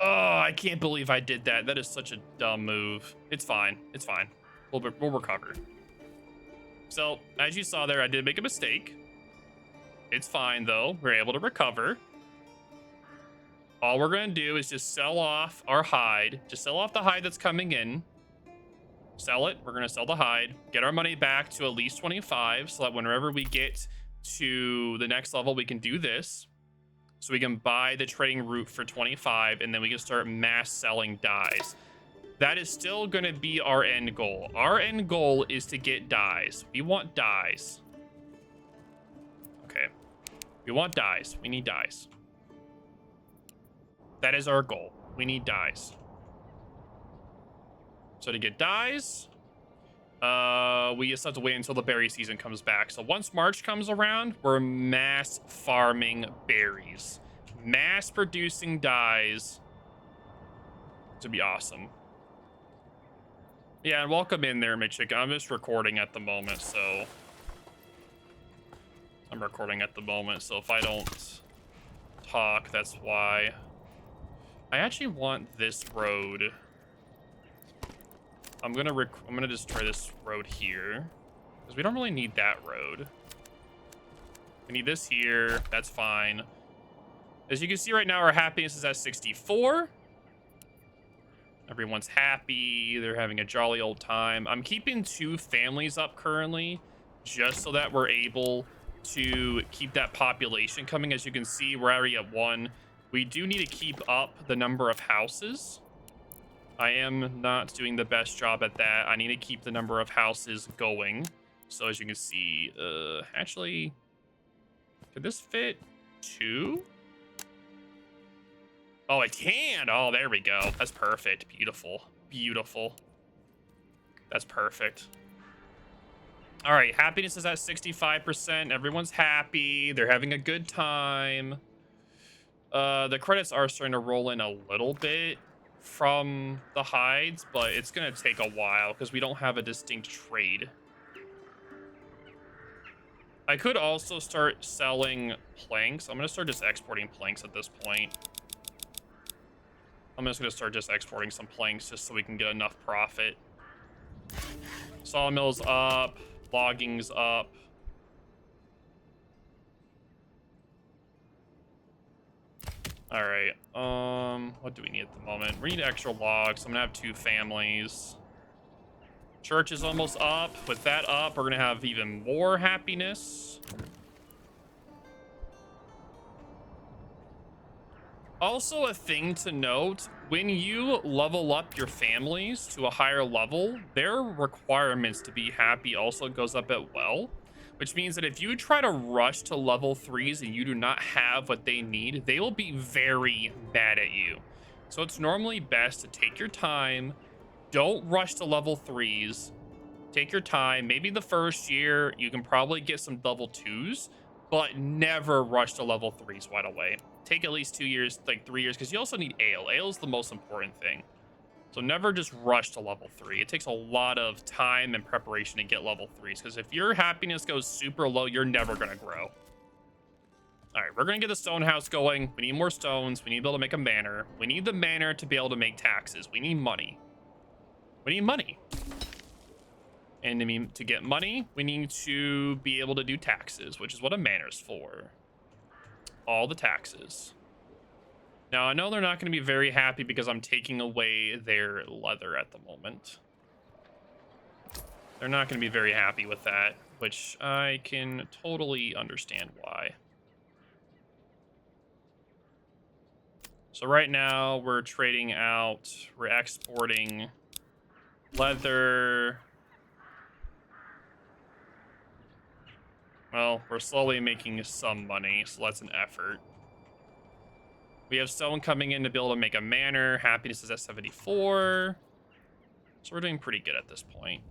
Oh, I can't believe I did that. That is such a dumb move. It's fine. It's fine. We'll recover. So, as you saw there, I did make a mistake. It's fine, though. We're able to recover. All we're going to do is just sell off our hide. Just sell off the hide that's coming in. Sell it. We're going to sell the hide. Get our money back to at least 25 so that whenever we get to the next level, we can do this. So we can buy the trading route for 25, and then we can start mass selling dyes. That is still going to be our end goal. Our end goal is to get dyes. We want dyes. Okay. We want dyes. We need dyes. That is our goal. We need dyes. So to get dyes, we just have to wait until the berry season comes back. So once March comes around, we're mass farming berries. mass producing dyes to be awesome. Yeah, and welcome in there, Mitchik. I'm just recording at the moment, so if I don't talk, that's why. I actually want this road. I'm gonna just try this road here because we don't really need that road. We need this here. That's fine. As you can see right now, our happiness is at 64. Everyone's happy. They're having a jolly old time. I'm keeping 2 families up currently just so that we're able to keep that population coming. As you can see, we're already at 1. We do need to keep up the number of houses. I am not doing the best job at that. I need to keep the number of houses going. So as you can see, actually, could this fit 2? Oh, it can. Oh, there we go. That's perfect. Beautiful. Beautiful. That's perfect. All right. Happiness is at 65%. Everyone's happy. They're having a good time. The credits are starting to roll in a little bit from the hides, but it's going to take a while because we don't have a distinct trade. I could also start selling planks. I'm going to start just exporting planks at this point. I'm just going to start just exporting some planks just so we can get enough profit. Sawmill's up. Logging's up. All right. What do we need at the moment? We need extra logs. I'm going to have 2 families. Church is almost up. With that up, we're going to have even more happiness. Also, a thing to note, when you level up your families to a higher level, their requirements to be happy also goes up as well, which means that if you try to rush to level 3s and you do not have what they need, they will be very mad at you. So it's normally best to take your time. Don't rush to level 3s. Take your time. Maybe the first year you can probably get some level 2s, but never rush to level 3s right away. Take at least 2 years, like 3 years, because you also need ale. Ale is the most important thing. So never just rush to level 3. It takes a lot of time and preparation to get level 3s, because if your happiness goes super low, you're never going to grow. All right, we're going to get the stone house going. We need more stones. We need to be able to make a manor. We need the manor to be able to make taxes. We need money. We need money. And to get money, we need to be able to do taxes, which is what a manor's for. All the taxes. Now, I know they're not going to be very happy because I'm taking away their leather at the moment. They're not going to be very happy with that, which I can totally understand why. So right now, we're trading out, we're exporting leather. Well, we're slowly making some money, so that's an effort. We have stone coming in to be able to make a manor. Happiness is at 74. So we're doing pretty good at this point.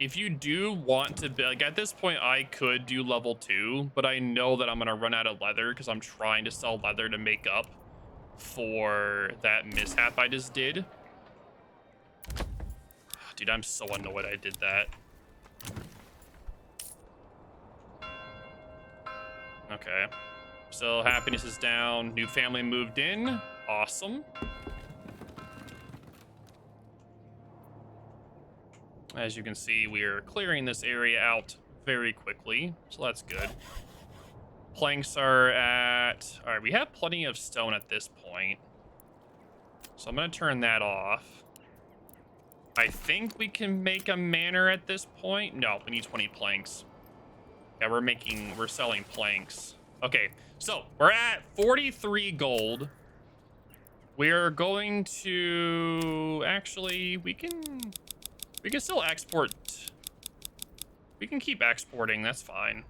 If you do want to, like at this point, I could do level 2, but I know that I'm going to run out of leather because I'm trying to sell leather to make up for that mishap I just did. Dude, I'm so annoyed I did that. Okay. So happiness is down. New family moved in. Awesome. As you can see, we are clearing this area out very quickly. So that's good. Planks are at... All right, we have plenty of stone at this point. So I'm going to turn that off. I think we can make a manor at this point. No, we need 20 planks. Yeah, we're selling planks. Okay, so we're at 43 gold. We're going to actually, we can still export. We can keep exporting. That's fine.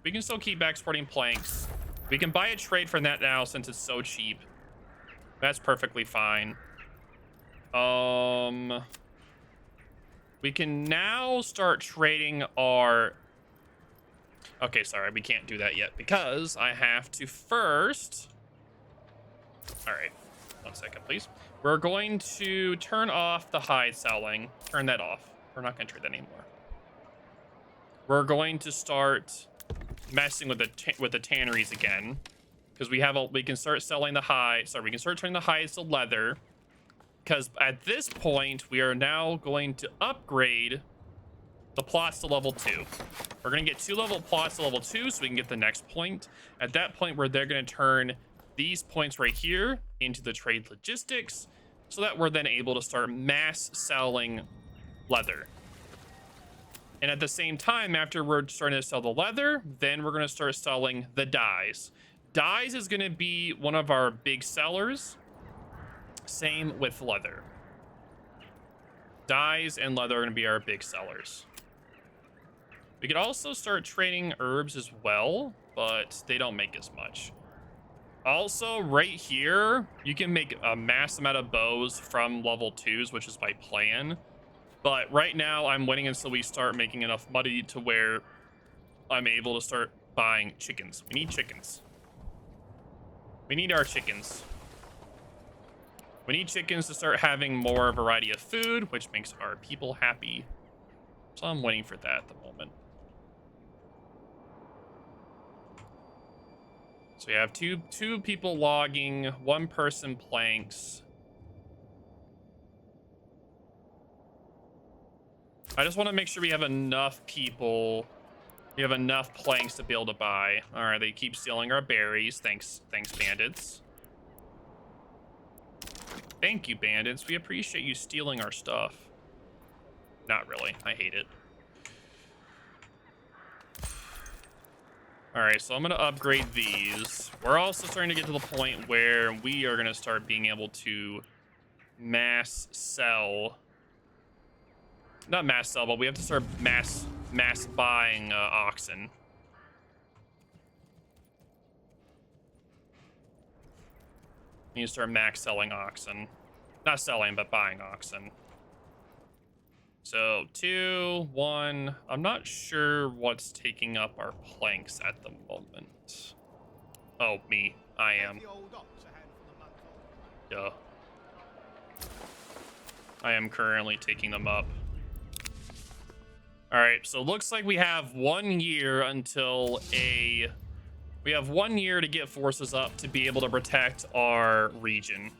We can still keep exporting planks. We can buy a trade from that now since it's so cheap. That's perfectly fine. We can now start trading our Okay, sorry, we can't do that yet because I have to first. All right, 1 second, please. We're going to turn off the hide selling. Turn that off. We're not going to trade that anymore. We're going to start messing with the tanneries again because we can start selling the hide. Sorry, we can start turning the hides to leather because at this point we are now going to upgrade the plots to level 2. We're going to get 2 level plots to level 2 so we can get the next point. At that point, where they're going to turn these points right here into the trade logistics so that we're then able to start mass selling leather. And at the same time, after we're starting to sell the leather, then we're going to start selling the dyes. Dyes is going to be one of our big sellers. Same with leather. Dyes and leather are going to be our big sellers. We could also start trading herbs as well, but they don't make as much. Also, right here, you can make a mass amount of bows from level 2s, which is my plan. But right now, I'm waiting until we start making enough money to where I'm able to start buying chickens. We need chickens. We need our chickens. We need chickens to start having more variety of food, which makes our people happy. So I'm waiting for that at the moment. So we have two people logging, 1 person planks. I just want to make sure we have enough people. We have enough planks to be able to buy. All right, they keep stealing our berries. Thanks, bandits. Thank you, bandits. We appreciate you stealing our stuff. Not really. I hate it. All right, so I'm going to upgrade these. We're also starting to get to the point where we are going to start being able to mass sell. Not mass sell, but we have to start mass buying oxen. We need to start max selling oxen. Not selling, but buying oxen. So 2, 1. I'm not sure what's taking up our planks at the moment. Oh, me. I am. Duh. I am currently taking them up. All right, so it looks like we have 1 year until we have 1 year to get forces up to be able to protect our region.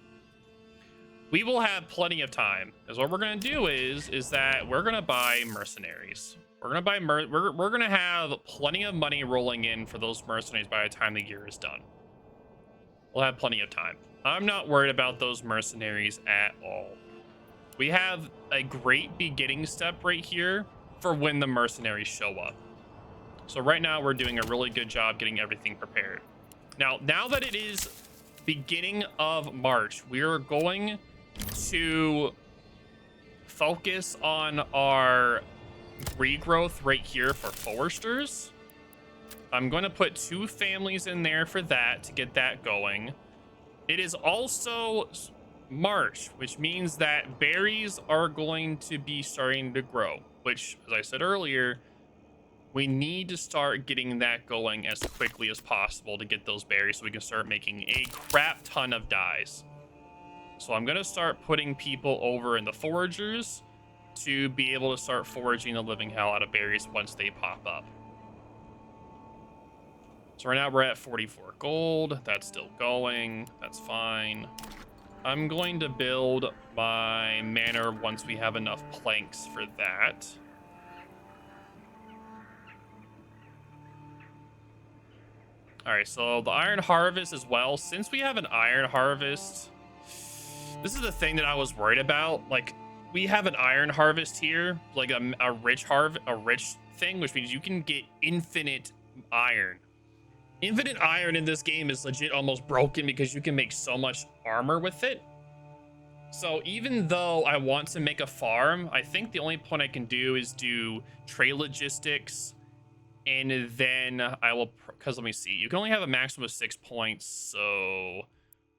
We will have plenty of time, because what we're going to do is that we're going to buy mercenaries. We're going to buy we're going to have plenty of money rolling in for those mercenaries by the time the year is done. We'll have plenty of time. I'm not worried about those mercenaries at all. We have a great beginning step right here for when the mercenaries show up. So right now we're doing a really good job getting everything prepared. Now that it is beginning of March, we are going to focus on our regrowth right here for foresters. I'm going to put 2 families in there for that to get that going. It is also March, which means that berries are going to be starting to grow, which, as I said earlier, we need to start getting that going as quickly as possible to get those berries so we can start making a crap ton of dyes. So I'm going to start putting people over in the foragers to be able to start foraging the living hell out of berries once they pop up. So right now we're at 44 gold. That's still going. That's fine. I'm going to build my manor once we have enough planks for that. All right, so the iron harvest as well. Since we have an iron harvest, this is the thing that I was worried about. Like, we have an iron harvest here, like a rich thing, which means you can get infinite iron. Infinite iron in this game is legit almost broken because you can make so much armor with it. So even though I want to make a farm, I think the only point I can do is do trade logistics. And then I will, because let me see, you can only have a maximum of 6 points. So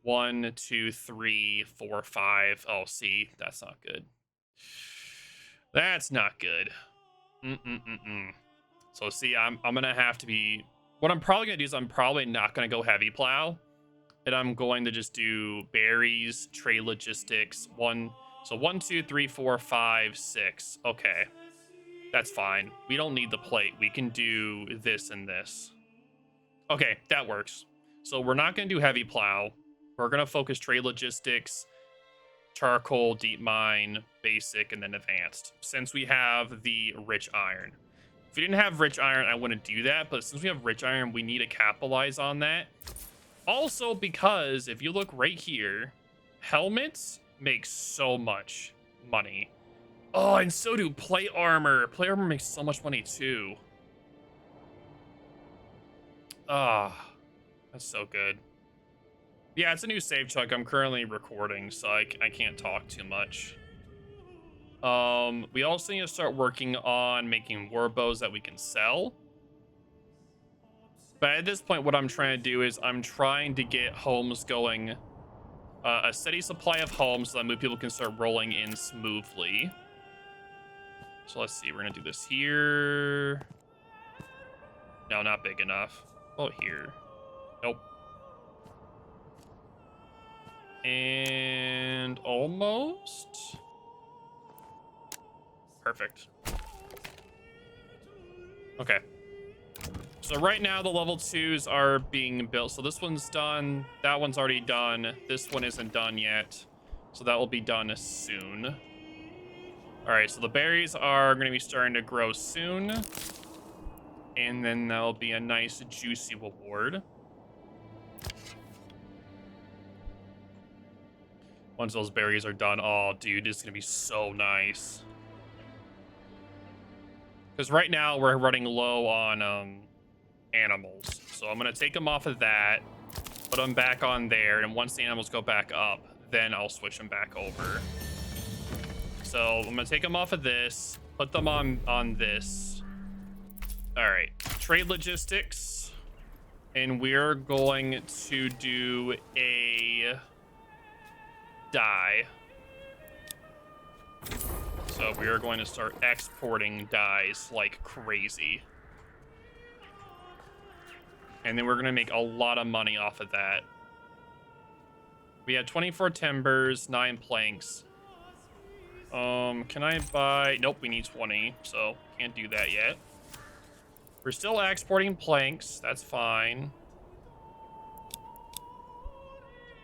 1, 2, 3, 4, 5. Oh, see, that's not good. That's not good. So see, I'm gonna have to be. What I'm probably gonna do is I'm probably not gonna go heavy plow, and I'm going to just do berries, trade logistics. So 1, 2, 3, 4, 5, 6. Okay, that's fine. We don't need the plate. We can do this and this. Okay, that works. So we're not gonna do heavy plow. We're gonna focus trade logistics, charcoal, deep mine, basic, and then advanced. Since we have the rich iron. If we didn't have rich iron, I wouldn't do that. But since we have rich iron, we need to capitalize on that. Also, because if you look right here, helmets make so much money. Oh, and so do plate armor. Plate armor makes so much money too. Ah, that's so good. Yeah, it's a new save chunk. I'm currently recording, so I can't talk too much. We also need to start working on making war bows that we can sell. But at this point, what I'm trying to do is I'm trying to get homes going, a steady supply of homes so that new people can start rolling in smoothly. So let's see, we're gonna do this here. No, not big enough. Oh, here. Nope. And almost. Perfect. Okay. So right now the level 2s are being built. So this one's done. That one's already done. This one isn't done yet. So that will be done soon. All right, so the berries are going to be starting to grow soon. And then there'll be a nice juicy reward. Once those berries are done, oh, dude, it's going to be so nice. Because right now we're running low on animals. So I'm going to take them off of that, put them back on there, and once the animals go back up, then I'll switch them back over. So I'm going to take them off of this, put them on this. All right, trade logistics. And we're going to do a dye. So we are going to start exporting dyes like crazy. And then we're going to make a lot of money off of that. We have 24 timbers, 9 planks. Can I buy... Nope, we need 20, so can't do that yet. We're still exporting planks. That's fine.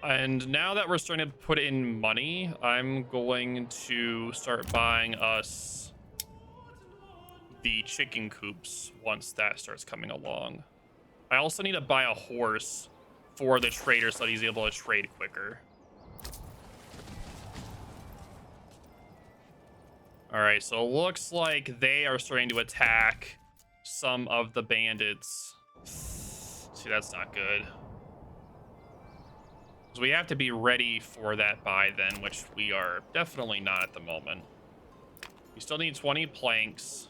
And now that we're starting to put in money, I'm going to start buying us the chicken coops once that starts coming along. I also need to buy a horse for the trader so that he's able to trade quicker. All right, so it looks like they are starting to attack some of the bandits. See, that's not good. So we have to be ready for that buy then, which we are definitely not at the moment. We still need 20 planks.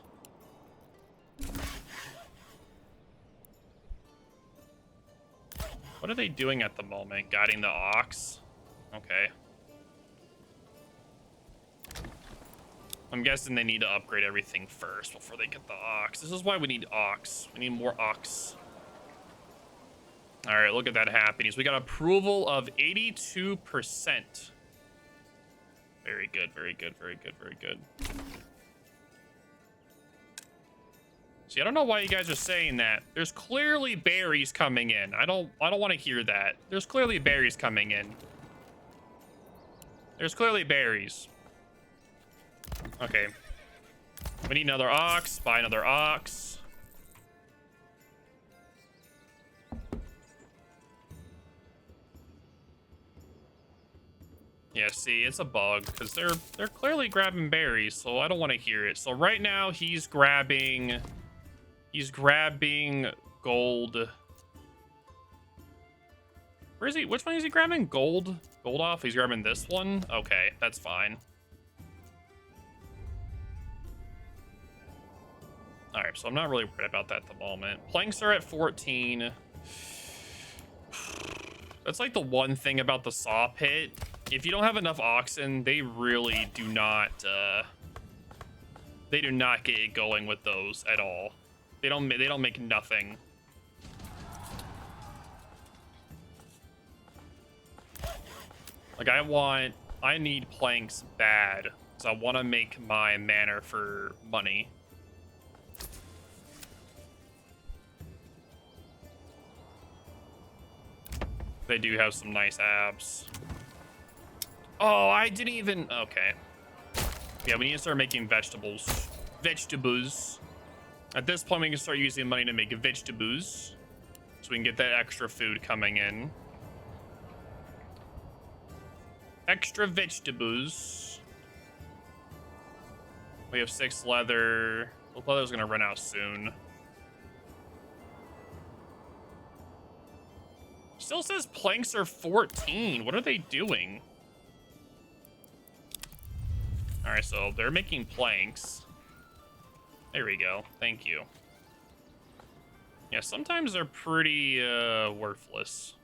What are they doing at the moment? Guiding the ox? Okay. I'm guessing they need to upgrade everything first before they get the ox. This is why we need ox. We need more ox. All right, look at that happenings. We got approval of 82%. Very good, very good, very good, very good. See, I don't know why you guys are saying that. There's clearly berries coming in. I don't want to hear that. There's clearly berries coming in. There's clearly berries. Okay. We need another ox. Buy another ox. Yeah, see, it's a bug because they're clearly grabbing berries, so I don't want to hear it. So right now he's grabbing gold. Where is he? Which one is he grabbing? Gold off? He's grabbing this one? Okay, that's fine. All right, so I'm not really worried about that at the moment. Planks are at 14. That's like the one thing about the saw pit. If you don't have enough oxen, they really do not, they do not get it going with those at all. They don't make nothing. Like I need planks bad, so I want to make my manor for money. They do have some nice abs. Oh, I didn't even... Okay. Yeah, we need to start making vegetables. Vegetables. At this point, we can start using money to make vegetables. So we can get that extra food coming in. Extra vegetables. We have 6 leather. The leather's gonna run out soon. Still says planks are 14. What are they doing? All right, so they're making planks. There we go. Thank you. Yeah, sometimes they're pretty worthless.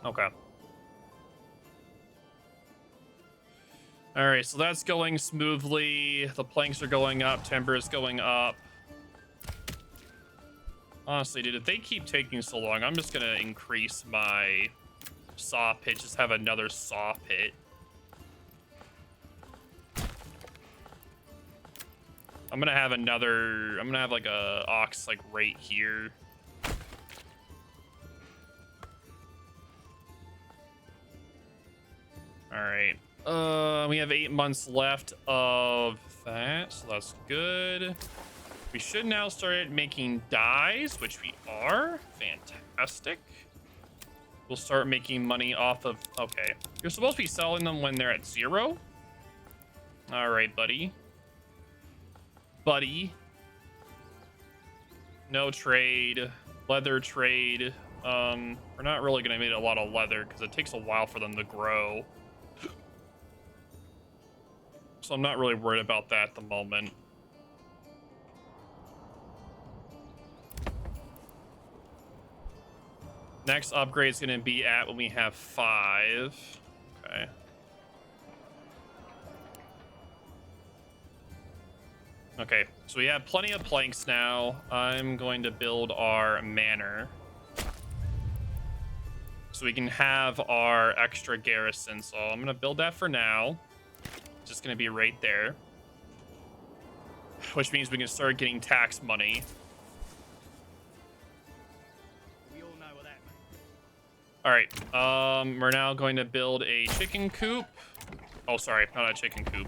Okay. All right, so that's going smoothly. The planks are going up. Timber is going up. Honestly, dude, if they keep taking so long, I'm just gonna increase my saw pit. Just have another saw pit. I'm gonna have like a ox like right here. All right. We have 8 months left of that, so that's good. We should now start making dyes, which we are. Fantastic. We'll start making money off of... Okay. You're supposed to be selling them when they're at 0. All right, buddy. Buddy. No trade. Leather trade. We're not really going to make a lot of leather because it takes a while for them to grow. So I'm not really worried about that at the moment. Next upgrade is going to be at when we have 5. Okay. Okay, so we have plenty of planks now. I'm going to build our manor. So we can have our extra garrison. So I'm going to build that for now. Just going to be right there. Which means we can start getting tax money. All right, we're now going to build a chicken coop. Oh, sorry, not a chicken coop.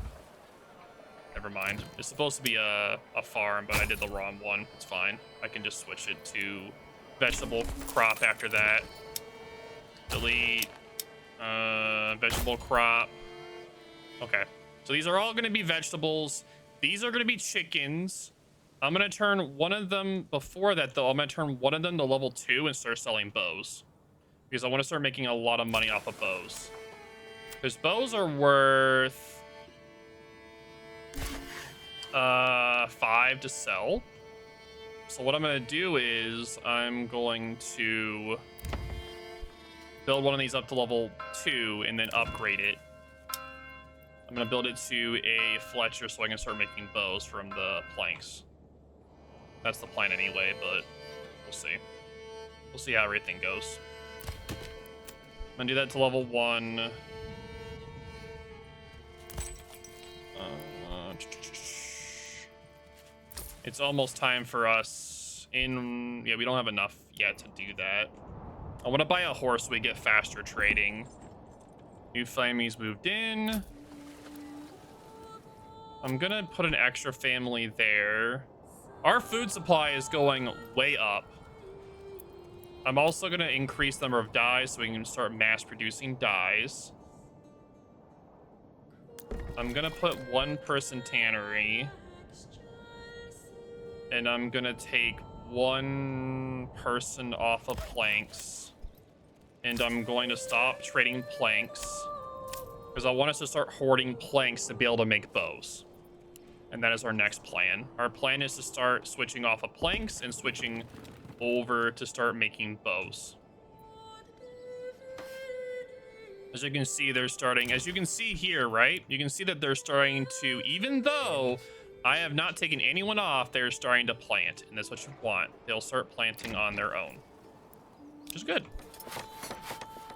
Never mind. It's supposed to be a farm, but I did the wrong one. It's fine. I can just switch it to vegetable crop after that. Delete, vegetable crop. Okay, so these are all gonna be vegetables. These are gonna be chickens. I'm gonna turn one of them, before that though, I'm gonna turn one of them to level 2 and start selling bows. Because I want to start making a lot of money off of bows. Because bows are worth 5 to sell. So what I'm going to do is I'm going to build one of these up to level 2 and then upgrade it. I'm going to build it to a Fletcher so I can start making bows from the planks. That's the plan anyway, but we'll see. We'll see how everything goes. I'm gonna do that to level 1. It's almost time for us in... Yeah, we don't have enough yet to do that. I want to buy a horse so we get faster trading. New families moved in. I'm gonna put an extra family there. Our food supply is going way up. I'm also going to increase the number of dyes so we can start mass producing dyes. I'm going to put 1 person tannery. And I'm going to take 1 person off of planks. And I'm going to stop trading planks. Because I want us to start hoarding planks to be able to make bows. And that is our next plan. Our plan is to start switching off of planks and switching over to start making bows. As you can see, they're starting, as you can see here, right? You can see that they're starting to, even though I have not taken anyone off, they're starting to plant. And that's what you want. They'll start planting on their own, which is good.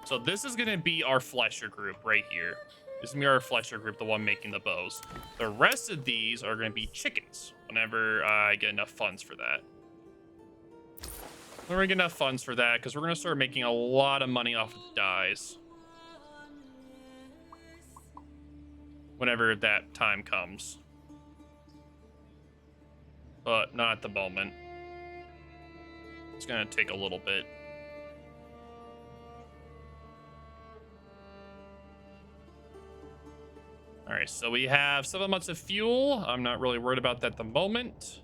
So this is going to be our flesher group right here. This is going to be our flesher group, the one making the bows. The rest of these are going to be chickens whenever I get enough funds for that. Whenever we get enough funds for that, because we're going to start making a lot of money off of the dyes. Whenever that time comes. But not at the moment. It's going to take a little bit. All right, so we have 7 months of fuel. I'm not really worried about that at the moment.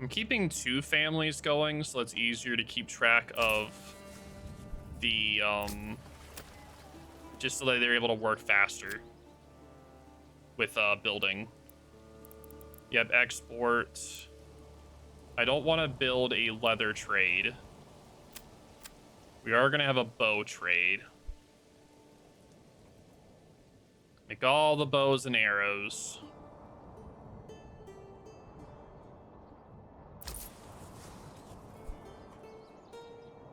I'm keeping 2 families going, so it's easier to keep track of the, just so that they're able to work faster with building. Yep, export. I don't want to build a leather trade. We are going to have a bow trade. Make all the bows and arrows.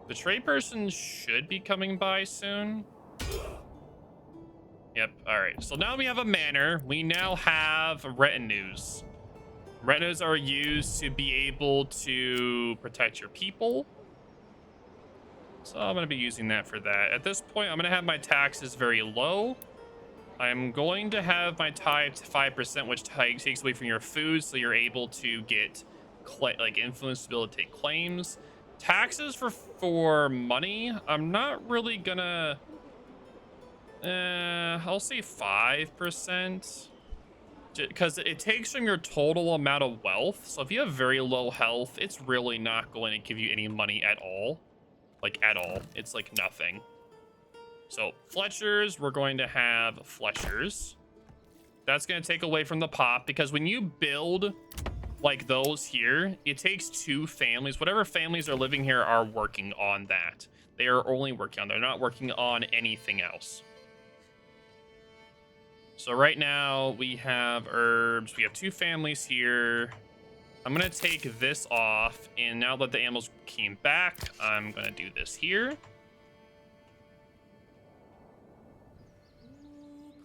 The trade person should be coming by soon. Yep, all right. So now we have a manor. We now have retinues. Retinues are used to be able to protect your people. So I'm going to be using that for that. At this point, I'm going to have my taxes very low. I'm going to have my tithe to 5%, which takes away from your food, so you're able to get like influence to be able to take claims. Taxes for money, I'm not really gonna. I'll say 5%, because it takes from your total amount of wealth. So if you have very low health, it's really not going to give you any money at all, like at all. It's like nothing. So Fletchers, we're going to have Fletchers. That's going to take away from the pop, because when you build like those here, it takes 2 families. Whatever families are living here are working on that. They are only working on, they're not working on anything else. So right now we have herbs. We have 2 families here. I'm going to take this off. And now that the animals came back, I'm going to do this here.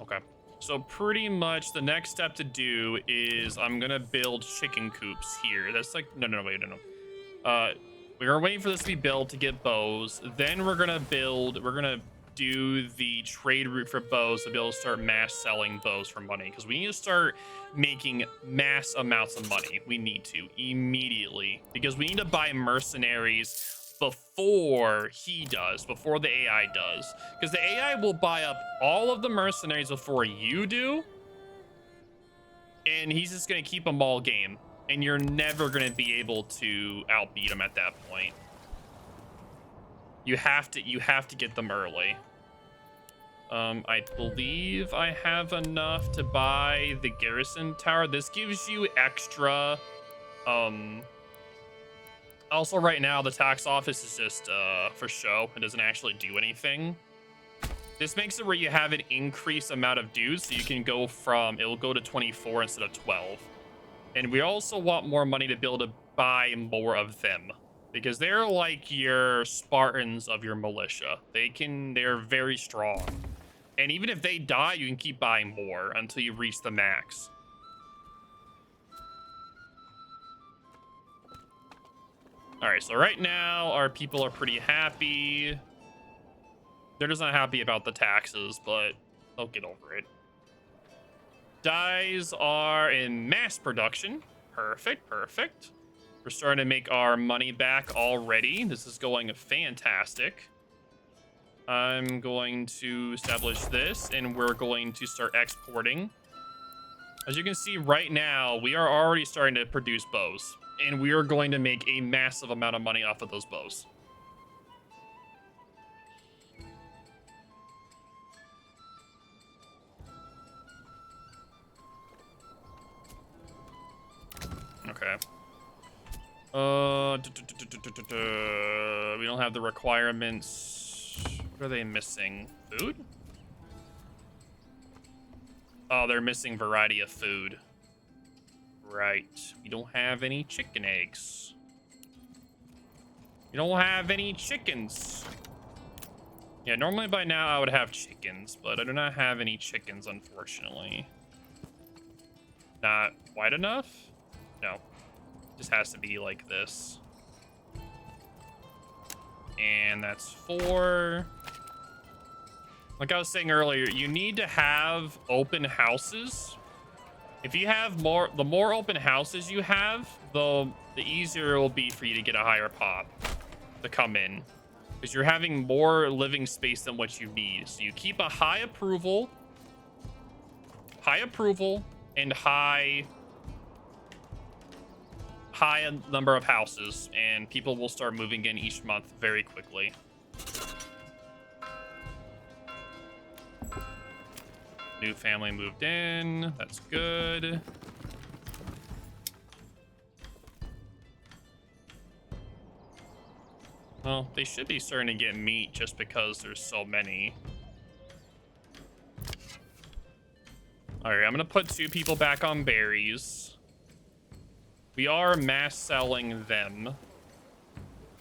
Okay, so pretty much the next step to do is I'm gonna build chicken coops here. That's like, no. We're waiting for this to be built to get bows. Then we're gonna do the trade route for bows to be able to start mass selling bows for money, because we need to start making mass amounts of money. We need to immediately, because we need to buy mercenaries before the AI does, because the AI will buy up all of the mercenaries before you do, and he's just going to keep them all game, and you're never going to be able to outbeat him at that point. You have to get them early. I believe I have enough to buy the garrison tower. This gives you extra also, right now, the tax office is just for show. It doesn't actually do anything. This makes it where you have an increased amount of dues, so you can go from, it'll go to 24 instead of 12. And we also want more money to be able to buy more of them, because they're like your Spartans of your militia. They're very strong. And even if they die, you can keep buying more until you reach the max. All right, so right now our people are pretty happy. They're just not happy about the taxes, but they'll get over it. Dyes are in mass production. Perfect, perfect. We're starting to make our money back already. This is going fantastic. I'm going to establish this, and we're going to start exporting. As you can see right now, we are already starting to produce bows, and we are going to make a massive amount of money off of those bows. Okay. We don't have the requirements. What are they missing? Food? Oh, they're missing variety of food. Right. We don't have any chicken eggs. We don't have any chickens. Yeah, normally by now I would have chickens, but I do not have any chickens, unfortunately. Not wide enough? No. Just has to be like this. And that's 4. Like I was saying earlier, you need to have open houses. If you have the more open houses you have, the easier it will be for you to get a higher pop to come in. Because you're having more living space than what you need. So you keep a high approval, and high number of houses, and people will start moving in each month very quickly. New family moved in. That's good. Well, they should be starting to get meat just because there's so many. All right, I'm gonna put 2 people back on berries. We are mass selling them.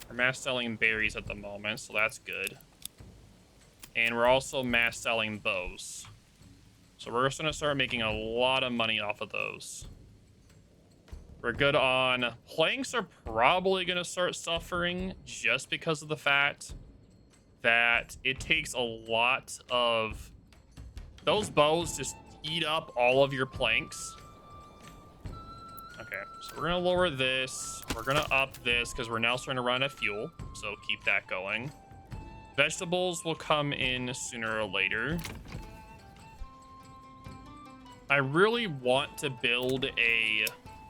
We're mass selling berries at the moment, so that's good. And we're also mass selling bows. So we're just gonna start making a lot of money off of those. We're good on planks. Are probably gonna start suffering just because of the fact that it takes a lot of those bows just eat up all of your planks. Okay, so we're gonna lower this. We're gonna up this because we're now starting to run out of fuel. So keep that going. Vegetables will come in sooner or later. I really want to build a...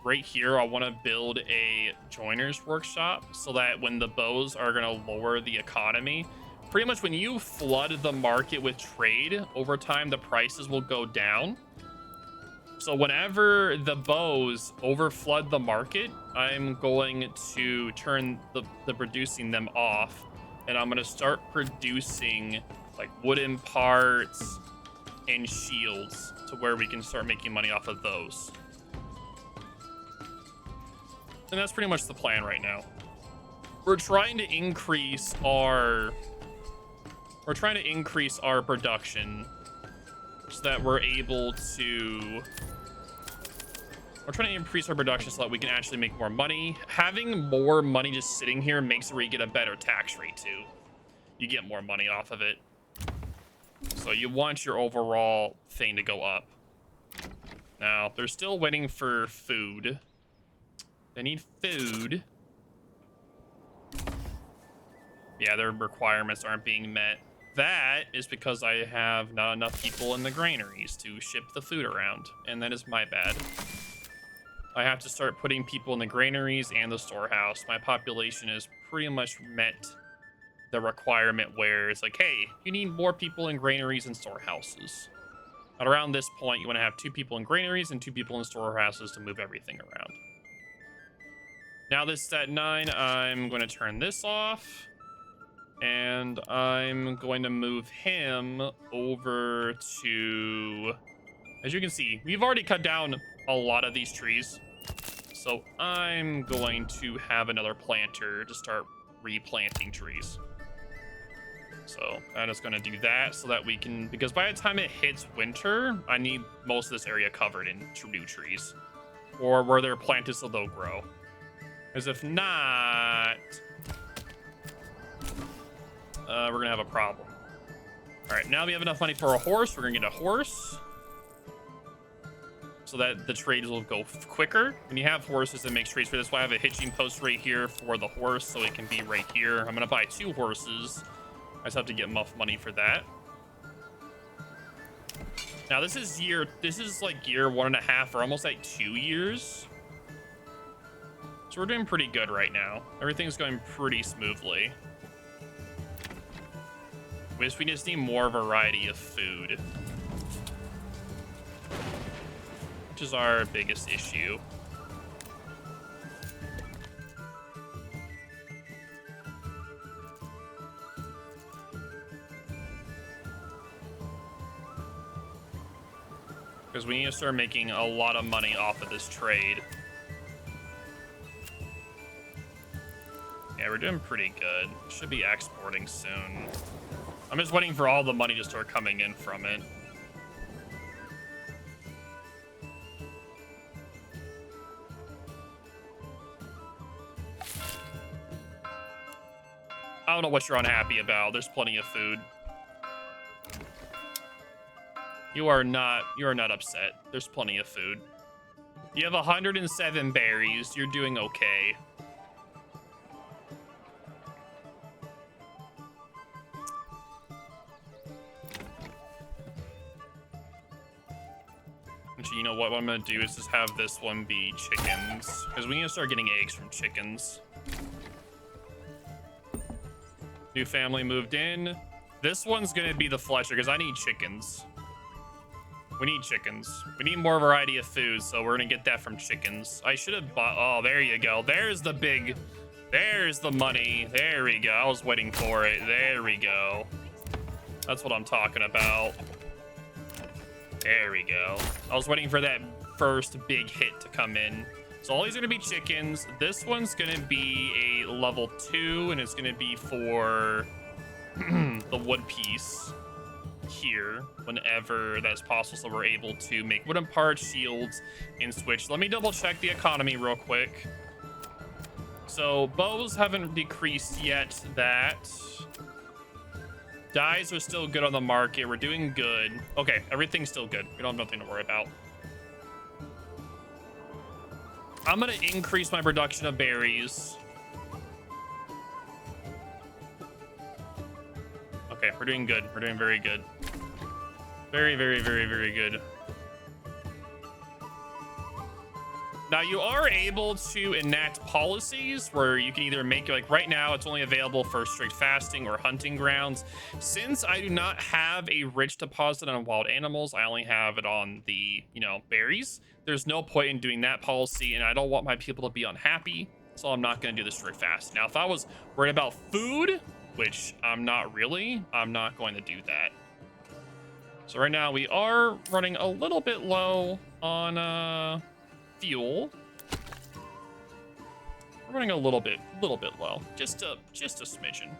Right here, I want to build a joiner's workshop so that when the bows are going to lower the economy, pretty much when you flood the market with trade, over time, the prices will go down. So whenever the bows overflood the market, I'm going to turn the producing them off, and I'm going to start producing like wooden parts and shields to where we can start making money off of those. And that's pretty much the plan right now. We're trying to increase our production so that we're able to... We're trying to increase our production so that we can actually make more money. Having more money just sitting here makes it where you get a better tax rate too. You get more money off of it. So you want your overall thing to go up. Now, they're still waiting for food. They need food. Yeah, their requirements aren't being met. That is because I have not enough people in the granaries to ship the food around, and that is my bad. I have to start putting people in the granaries and the storehouse. My population has pretty much met the requirement where it's like, hey, you need more people in granaries and storehouses. At around this point, you want to have 2 people in granaries and 2 people in storehouses to move everything around. Now this is at 9, I'm going to turn this off. And I'm going to move him over to... As you can see, we've already cut down a lot of these trees. So I'm going to have another planter to start replanting trees. So I'm just going to do that so that we can... Because by the time it hits winter, I need most of this area covered in new trees. Or where they're planted so they'll grow. Because if not... we're going to have a problem. All right, now we have enough money for a horse. We're going to get a horse. So that the trades will go quicker. When you have horses, it makes trades for this. Why I have a hitching post right here for the horse so it can be right here. I'm going to buy 2 horses. I just have to get enough money for that. Now this is like year 1.5 or almost like 2 years. So we're doing pretty good right now. Everything's going pretty smoothly. We just need more variety of food. Which is our biggest issue. Because we need to start making a lot of money off of this trade. Yeah, we're doing pretty good. Should be exporting soon. I'm just waiting for all the money to start coming in from it. I don't know what you're unhappy about. There's plenty of food. You are not upset. There's plenty of food. You have 107 berries. You're doing okay. Actually, you know what I'm gonna do is just have this one be chickens, because we need to start getting eggs from chickens. New family moved in. This one's gonna be the flesher, because I need chickens. We need chickens. We need more variety of food, so we're gonna get that from chickens. I should have bought, oh, there you go. There's the big, there's the money. There we go. I was waiting for it. There we go. That's what I'm talking about. There we go. I was waiting for that first big hit to come in. So all these are gonna be chickens. This one's gonna be a level 2, and it's gonna be for the wood piece here whenever that's possible, so we're able to make wooden parts, shields, and switch. Let me double check the economy real quick. So bows haven't decreased yet. That dyes are still good on the market. We're doing good. Okay, everything's still good. We don't have nothing to worry about. I'm gonna increase my production of berries. Okay, we're doing good. We're doing very good. Very, very, very, very good. Now, you are able to enact policies where you can either make, like right now, it's only available for strict fasting or hunting grounds. Since I do not have a rich deposit on wild animals, I only have it on the, berries. There's no point in doing that policy, and I don't want my people to be unhappy, so I'm not going to do the strict fast. Now, if I was worried about food, which I'm not really, I'm not going to do that. So right now we are running a little bit low on fuel. We're running a little bit low, just a smidgen.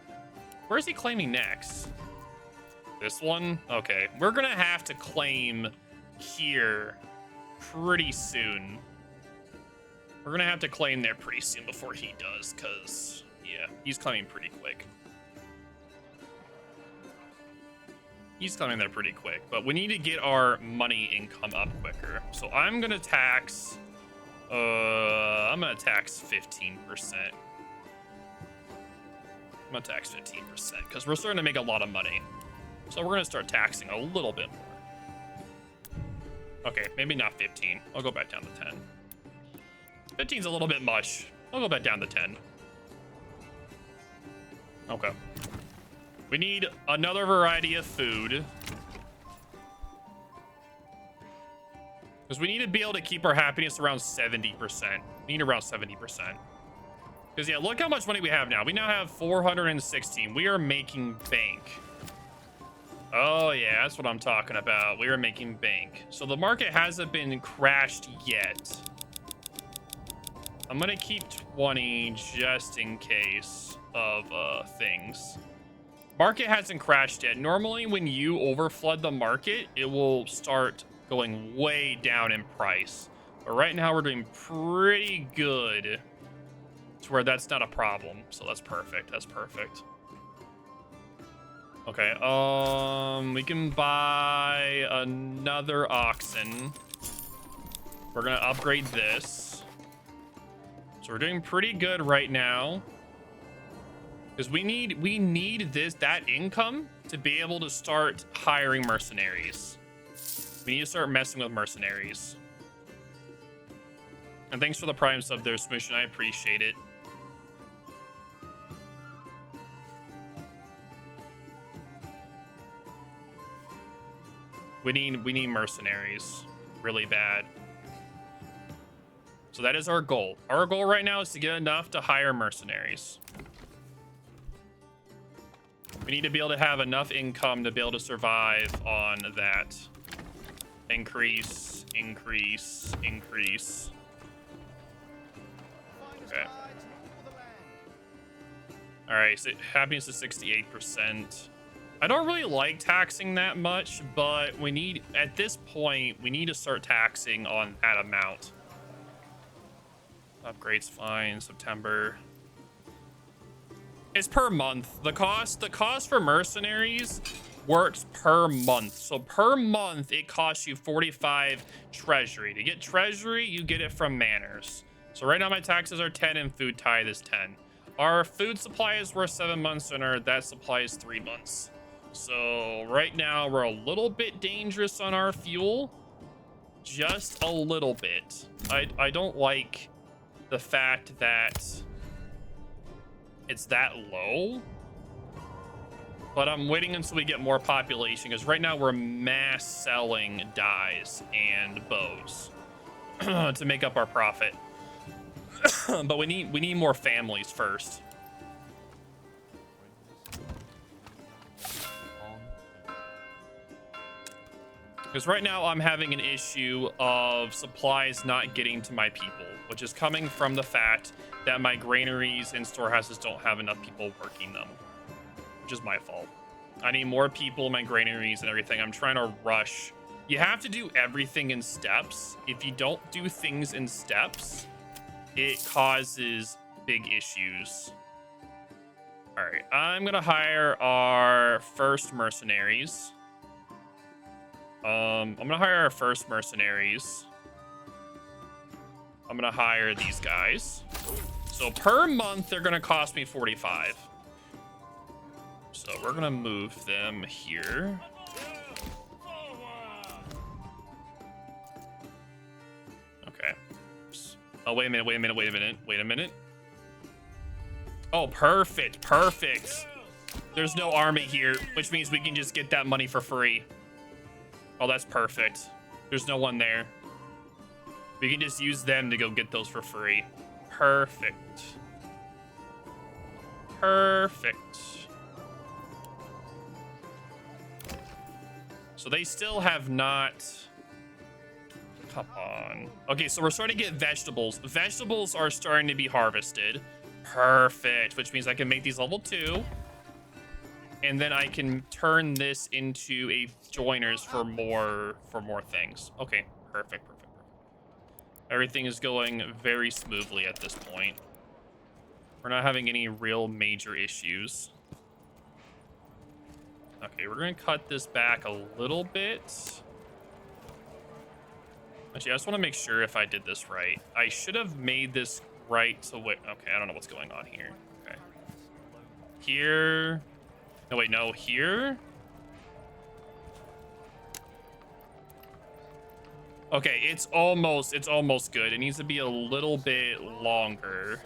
Where is he claiming next? This one? Okay, we're gonna have to claim here pretty soon. We're gonna have to claim there pretty soon before he does, because yeah, he's claiming pretty quick. He's coming there pretty quick, but we need to get our money income up quicker. So I'm gonna tax, 15%. I'm gonna tax 15%, because we're starting to make a lot of money. So we're gonna start taxing a little bit more. Okay, maybe not 15. I'll go back down to 10. 15's a little bit much. I'll go back down to 10. Okay. We need another variety of food. Because we need to be able to keep our happiness around 70%. We need around 70%. Because, yeah, look how much money we have now. We now have 416. We are making bank. Oh, yeah, that's what I'm talking about. We are making bank. So the market hasn't been crashed yet. I'm going to keep 20 just in case of things. Market hasn't crashed yet. Normally, when you overflood the market, it will start going way down in price. But right now, we're doing pretty good to where that's not a problem. So that's perfect. That's perfect. Okay, we can buy another oxen. We're gonna upgrade this. So we're doing pretty good right now. Because we need that income to be able to start hiring mercenaries. We need to start messing with mercenaries. And thanks for the prime sub there, Smush, I appreciate it. We need mercenaries really bad. So that is our goal. Our goal right now is to get enough to hire mercenaries. We need to be able to have enough income to be able to survive on that. Increase, increase, increase. Okay. All right, so happiness is 68%. I don't really like taxing that much, but we need, at this point, we need to start taxing on that amount. Upgrades fine, September. It's per month. The cost for mercenaries works per month. So per month, it costs you 45 treasury. To get treasury, you get it from manors. So right now my taxes are 10 and food tithe is 10. Our food supply is worth 7 months and our that supply is 3 months. So right now we're a little bit dangerous on our fuel. Just a little bit. I don't like the fact that it's that low. But I'm waiting until we get more population because right now we're mass selling dyes and bows to make up our profit. But we need more families first. Because right now I'm having an issue of supplies not getting to my people, which is coming from the fact that my granaries and storehouses don't have enough people working them, which is my fault. I need more people in my granaries and everything. I'm trying to rush. You have to do everything in steps. If you don't do things in steps, it causes big issues. All right, I'm gonna hire our first mercenaries. I'm gonna hire our first mercenaries. I'm gonna hire these guys. So per month, they're gonna cost me 45. So we're gonna move them here. Okay. Oh, wait a minute. Oh, perfect. There's no army here, which means we can just get that money for free. Oh, that's perfect. There's no one there. We can just use them to go get those for free. Perfect. So they still have not... Come on. Okay, so we're starting to get vegetables. Vegetables are starting to be harvested. Perfect, which means I can make these level 2. And then I can turn this into a joiners for more things. Okay, perfect. Everything is going very smoothly at this point. We're not having any real major issues. Okay, we're gonna cut this back a little bit. Actually, I just want to make sure if I did this right. I should have made this right to wait. Okay, I don't know what's going on here. Okay. Here. No, wait, no, here. Okay, it's almost good. It needs to be a little bit longer.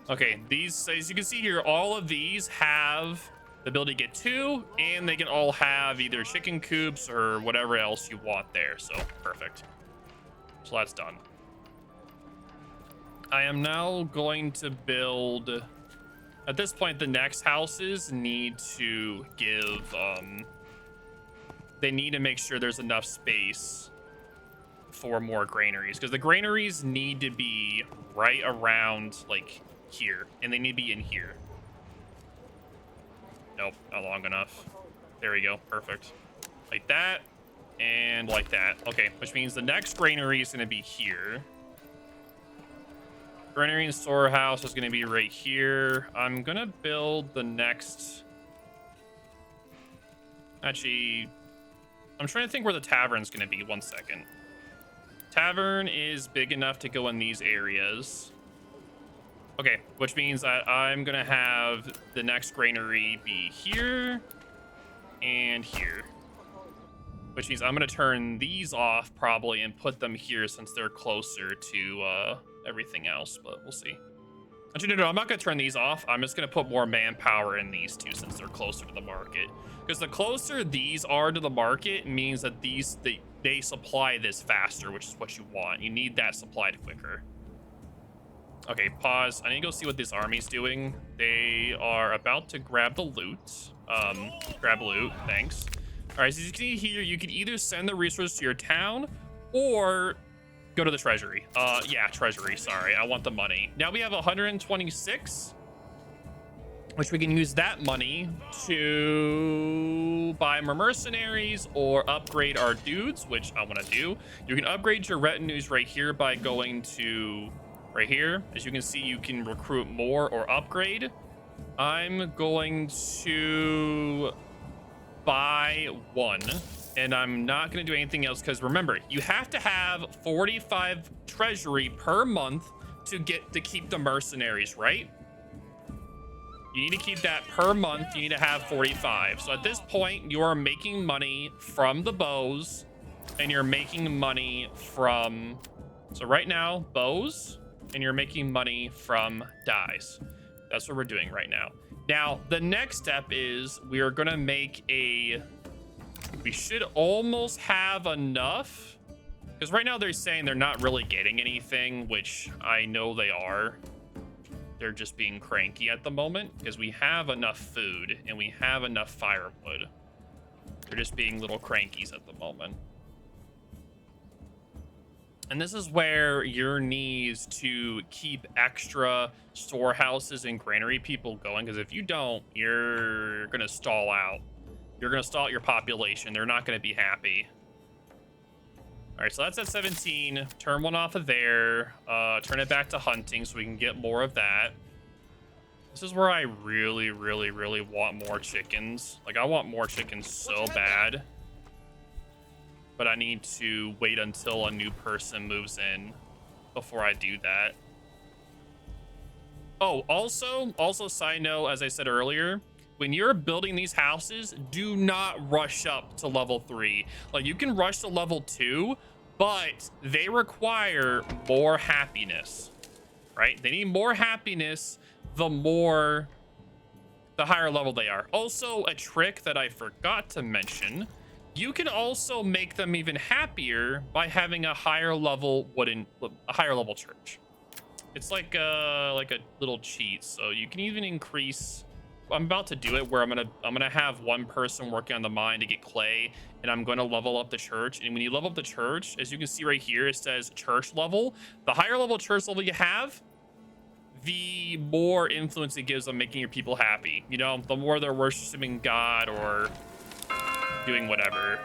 Okay, these, as you can see here, all of these have the ability to get 2, and they can all have either chicken coops or whatever else you want there. So perfect. So that's done. I am now going to build, at this point, the next houses need to give, they need to make sure there's enough space for more granaries, because the granaries need to be right around, like, here, and they need to be in here. Nope, not long enough. There we go, perfect. Like that, and like that. Okay, which means the next granary is gonna be here. Granary and storehouse is gonna be right here. I'm gonna build the next... Actually, I'm trying to think where the tavern's gonna be. 1 second. Tavern is big enough to go in these areas. Okay, which means that I'm gonna have the next granary be here and here. Which means I'm gonna turn these off probably and put them here since they're closer to everything else, but we'll see. Actually, no, I'm not gonna turn these off. I'm just gonna put more manpower in these two since they're closer to the market. Because the closer these are to the market means that they supply this faster, which is what you want. You need that supplied quicker. Okay, pause. I need to go see what this army's doing. They are about to grab the loot. Grab loot. Thanks. All right, so as you can see here, you can either send the resource to your town or go to the treasury. Yeah, treasury. Sorry, I want the money. Now we have 126, which we can use that money to buy more mercenaries or upgrade our dudes, which I want to do. You can upgrade your retinues right here by going to right here. As you can see, you can recruit more or upgrade. I'm going to buy one, and I'm not going to do anything else because remember, you have to have 45 treasury per month to keep the mercenaries, right? You need to keep that per month. You need to have 45. So at this point, you are making money from the bows, and you're making money from, so right now, bows, and you're making money from dies. That's what we're doing right now. Now, the next step is we are going to make we should almost have enough, because right now they're saying they're not really getting anything, which I know they are. They're just being cranky at the moment because we have enough food and we have enough firewood. They're just being little crankies at the moment. And this is where your needs to keep extra storehouses and granary people going, because if you don't, you're going to stall out. You're going to stall out your population. They're not going to be happy. All right, so that's at 17. Turn one off of there. Turn it back to hunting so we can get more of that. This is where I really, really, really want more chickens. Like, I want more chickens so bad. But I need to wait until a new person moves in before I do that. Oh, also side note, as I said earlier, when you're building these houses, do not rush up to level 3. Like, you can rush to level 2, but they require more happiness, right? They need more happiness the higher level they are. Also, a trick that I forgot to mention, you can also make them even happier by having a higher level church. It's like a little cheat. So you can even increase. I'm about to do it where I'm gonna have one person working on the mine to get clay, and I'm going to level up the church. And when you level up the church, as you can see right here, it says church level. The higher level church level you have, the more influence it gives on making your people happy. You know, the more they're worshiping God or doing whatever.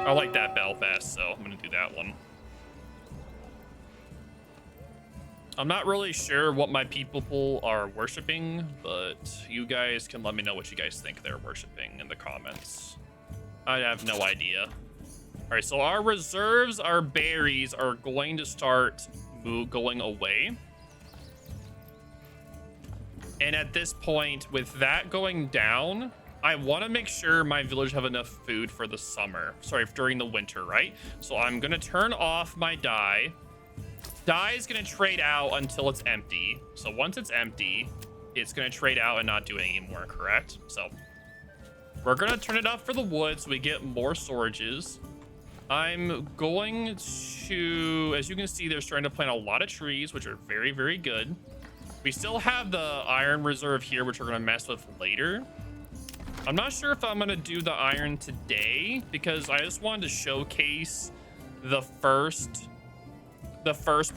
I like that Belfast, so I'm gonna do that one. I'm not really sure what my people are worshiping, but you guys can let me know what you guys think they're worshiping in the comments. I have no idea. All right, so our reserves, our berries are going to start going away. And at this point, with that going down, I want to make sure my village have enough food for the summer. Sorry, during the winter, right? So I'm going to turn off my dye. Dye is going to trade out until it's empty. So once it's empty, it's going to trade out and not do it anymore, correct? So we're going to turn it off for the wood so we get more storages. I'm going to, as you can see, they're starting to plant a lot of trees, which are very, very good. We still have the iron reserve here, which we're going to mess with later. I'm not sure if I'm going to do the iron today because I just wanted to showcase the first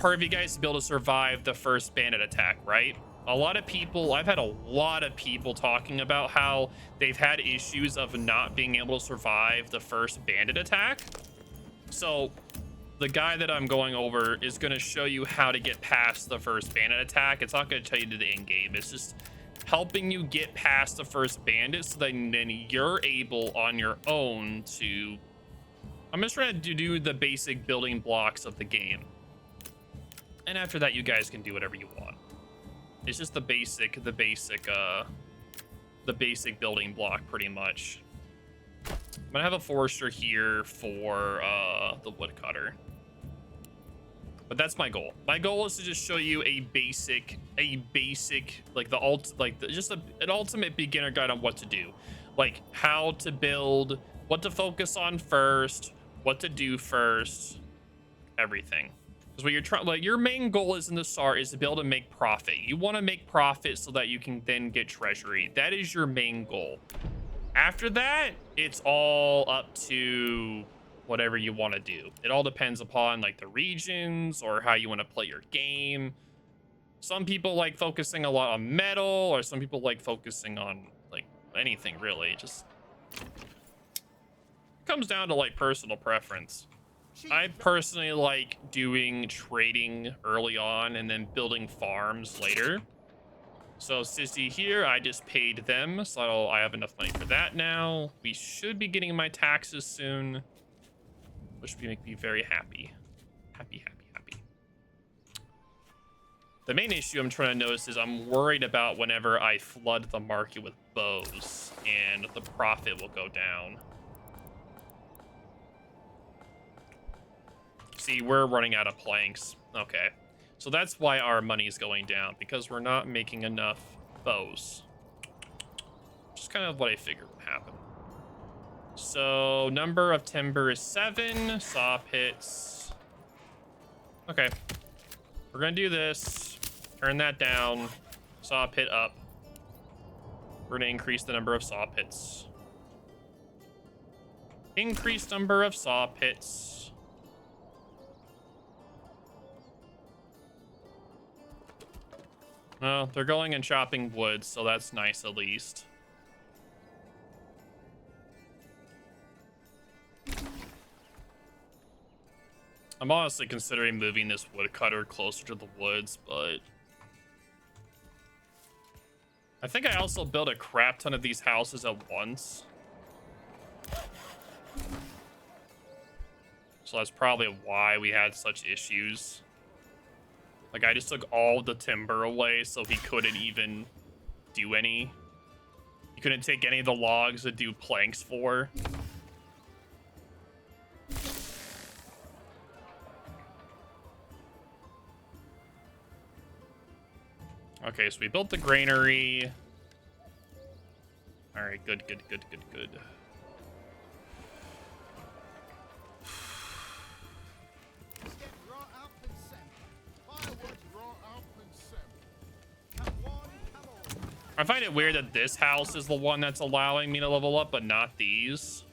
part of you guys to be able to survive the first bandit attack, right? A lot of people, I've had a lot of people talking about how they've had issues of not being able to survive the first bandit attack. So the guy that I'm going over is going to show you how to get past the first bandit attack. It's not going to tell you to the end game. It's just helping you get past the first bandit so then you're able on your own to... I'm just trying to do the basic building blocks of the game. And after that, you guys can do whatever you want. It's just the basic building block, pretty much. I'm gonna have a forester here for the woodcutter. But that's my goal. My goal is to just show you a basic, like an ultimate beginner guide on what to do. Like how to build, what to focus on first, what to do first, everything. Because what you're trying, like, your main goal is in the SAR is to be able to make profit. You want to make profit so that you can then get treasury. That is your main goal. After that, it's all up to whatever you want to do. It all depends upon like the regions or how you want to play your game. Some people like focusing a lot on metal, or some people like focusing on like anything really. It just comes down to like personal preference. I personally like doing trading early on and then building farms later. So Sissy here, I just paid them, so I have enough money for that now. We should be getting my taxes soon, which would make me very happy. Happy. The main issue I'm trying to notice is I'm worried about whenever I flood the market with bows and the profit will go down. See, we're running out of planks. Okay. So that's why our money's going down, because we're not making enough bows. Which is kind of what I figured would happen. So, number of timber is 7. Saw pits. Okay. We're gonna do this. Turn that down. Saw pit up. We're gonna increase the number of saw pits. Increased number of saw pits. Well, they're going and chopping wood, so that's nice at least. I'm honestly considering moving this woodcutter closer to the woods, but I think I also built a crap ton of these houses at once. So that's probably why we had such issues. Like, I just took all the timber away so he couldn't even do any. He couldn't take any of the logs to do planks for. Okay, so we built the granary. All right, good. I find it weird that this house is the one that's allowing me to level up, but not these.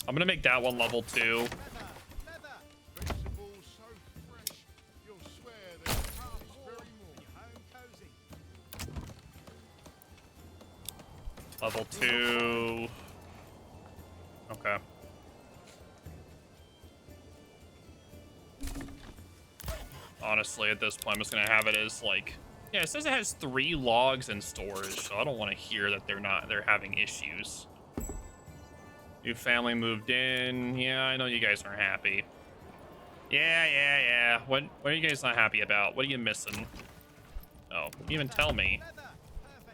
I'm gonna make that one level 2. Level 2. Okay. Honestly, at this point, I'm just gonna have it as like, yeah, it says it has 3 logs in storage, so I don't want to hear that they're having issues. New family moved in. Yeah, I know you guys aren't happy. Yeah. What are you guys not happy about? What are you missing? Oh, you didn't even tell me.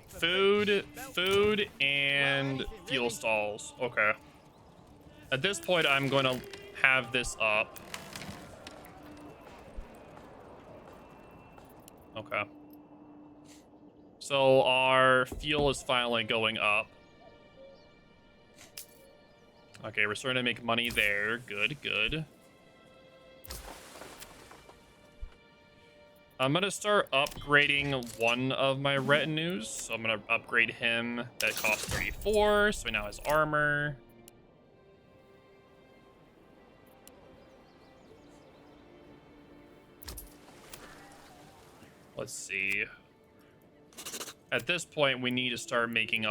Food, and fuel stalls. Okay. At this point, I'm going to have this up. Okay. So our fuel is finally going up. Okay, we're starting to make money there. Good. I'm gonna start upgrading one of my retinues. So I'm gonna upgrade him. That costs 34, so he now has armor. Let's see. At this point, we need to start making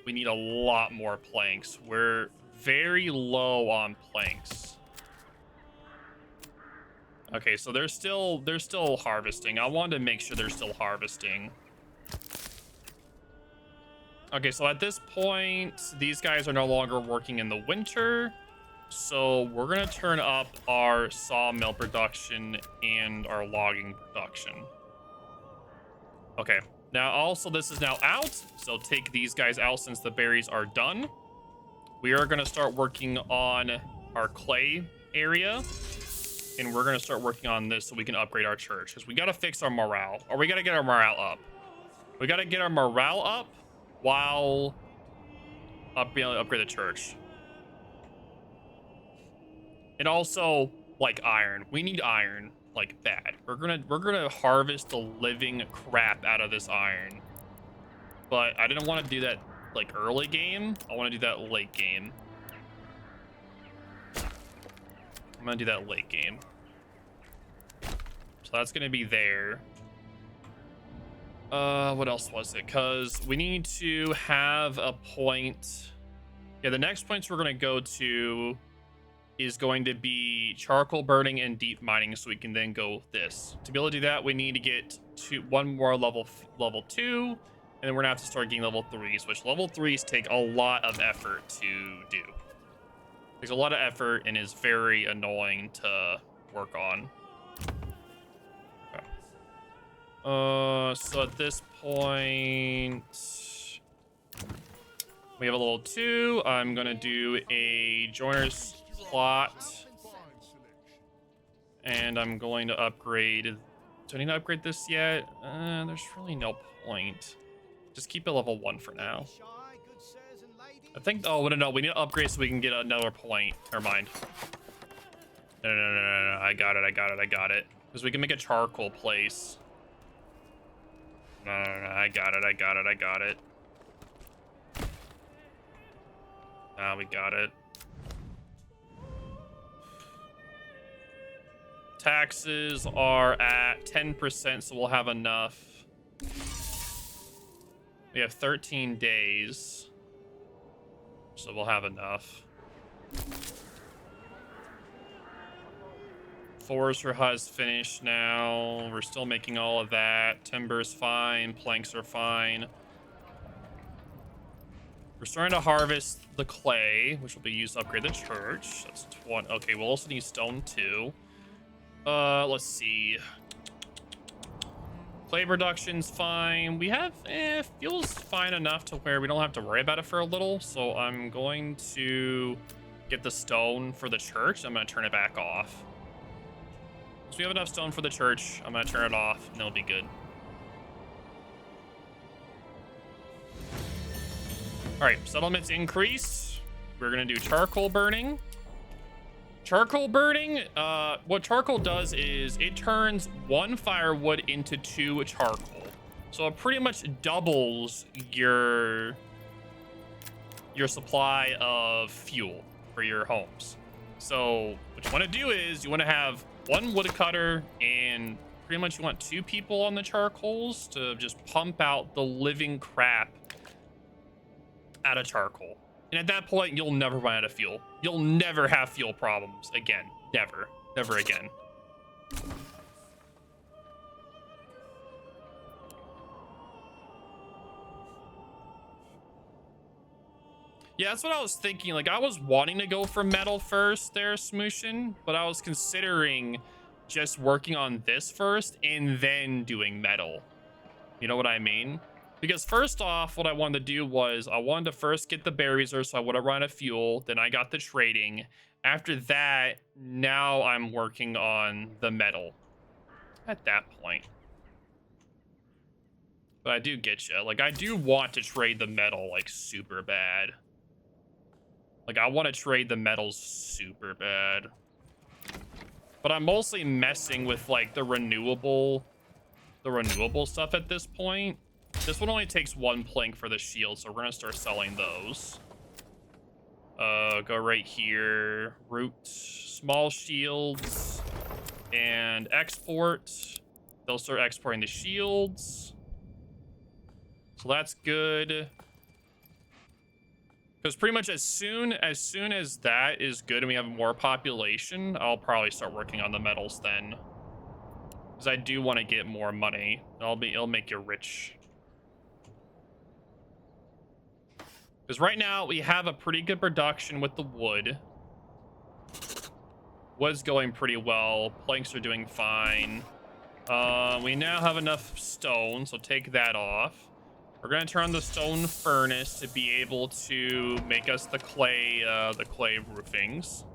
we need a lot more planks. We're very low on planks. Okay, so they're still harvesting. I wanted to make sure they're still harvesting. Okay, so at this point, these guys are no longer working in the winter. So we're gonna turn up our sawmill production and our logging production. Okay, now also this is now out. So take these guys out since the berries are done. We are gonna start working on our clay area. And we're gonna start working on this so we can upgrade our church, because we gotta fix our morale, or we gotta get our morale up. We gotta get our morale up while being able to upgrade the church. And also, like, iron. We need iron, like, bad. We're gonna harvest the living crap out of this iron. But I didn't want to do that, like, early game. I want to do that late game. I'm gonna do that late game. So that's gonna be there. What else was it? Because we need to have a point. Yeah, the next points we're gonna go to is going to be charcoal burning and deep mining, so we can then go this. To be able to do that, we need to get to one more level 2, and then we're gonna have to start getting level 3s, which level 3s take a lot of effort to do. Takes a lot of effort and is very annoying to work on. Okay. So at this point, we have a level 2. I'm gonna do a joiner's plot, and I'm going to upgrade. Do I need to upgrade this yet? There's really no point. Just keep it level 1 for now. I think. Oh no, we need to upgrade so we can get another point. Never mind. No. I got it. Because we can make a charcoal place. No. I got it. Ah, we got it. Taxes are at 10%, so we'll have enough. We have 13 days, so we'll have enough. Forester has finished now. We're still making all of that. Timber's fine. Planks are fine. We're starting to harvest the clay, which will be used to upgrade the church. That's 20. Okay, we'll also need stone too. Let's see. Clay production's fine. We have, fuel's fine enough to where we don't have to worry about it for a little. So I'm going to get the stone for the church. I'm going to turn it back off. So we have enough stone for the church. I'm going to turn it off and it'll be good. All right, settlements increase. We're going to do charcoal burning. Charcoal burning, what charcoal does is it turns 1 firewood into 2 charcoal. So it pretty much doubles your supply of fuel for your homes. So what you want to do is you want to have 1 woodcutter, and pretty much you want 2 people on the charcoals to just pump out the living crap out of charcoal. And at that point, you'll never run out of fuel. You'll never have fuel problems again. Never. Never again. Yeah, that's what I was thinking. Like, I was wanting to go for metal first there, Smooshin, but I was considering just working on this first and then doing metal. You know what I mean? Because first off, what I wanted to do was I wanted to first get the berries, so I would have run out of fuel. Then I got the trading. After that, now I'm working on the metal at that point. But I do get you. Like, I do want to trade the metal, like, super bad. Like, I want to trade the metals super bad. But I'm mostly messing with, like, the renewable stuff at this point. This one only takes 1 plank for the shield, so we're gonna start selling those. Go right here. Root, small shields, and export. They'll start exporting the shields. So that's good. Because pretty much as soon as that is good and we have more population, I'll probably start working on the metals then. Because I do want to get more money. It'll make you rich. Because right now, we have a pretty good production with the wood. Wood's going pretty well. Planks are doing fine. We now have enough stone, so take that off. We're going to turn on the stone furnace to be able to make us the clay roofings.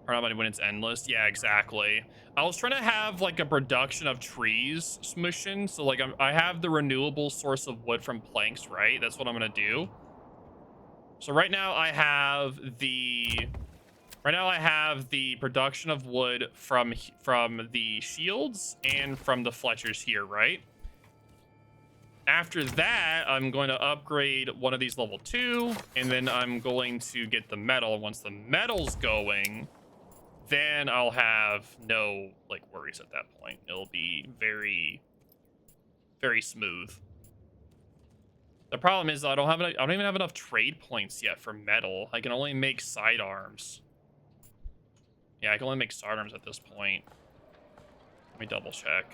Or not when it's endless. Yeah, exactly. I was trying to have like a production of trees, Smooshin. So like I have the renewable source of wood from planks, right? That's what I'm gonna do. So right now I have the production of wood from the shields and from the Fletchers here, right? After that, I'm going to upgrade one of these level 2, and then I'm going to get the metal. Once the metal's going, then I'll have no like worries at that point. It'll be very, very smooth. The problem is I don't even have enough trade points yet for metal. I can only make sidearms. Yeah, I can only make sidearms at this point. Let me double check.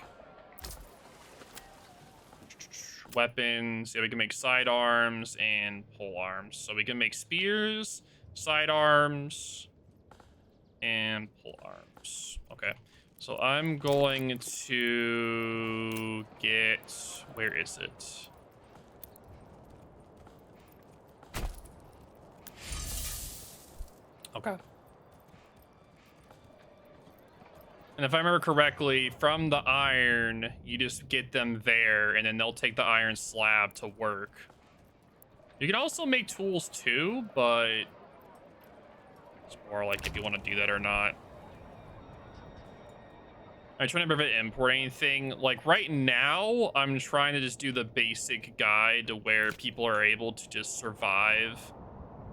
Weapons. Yeah, we can make sidearms and pole arms. So we can make spears, sidearms, and pole arms. Okay. So I'm going to get... Where is it? Okay. And if I remember correctly, from the iron, you just get them there, and then they'll take the iron slab to work. You can also make tools too, but it's more like if you want to do that or not. I'm trying to prevent import anything. Like right now, I'm trying to just do the basic guide to where people are able to just survive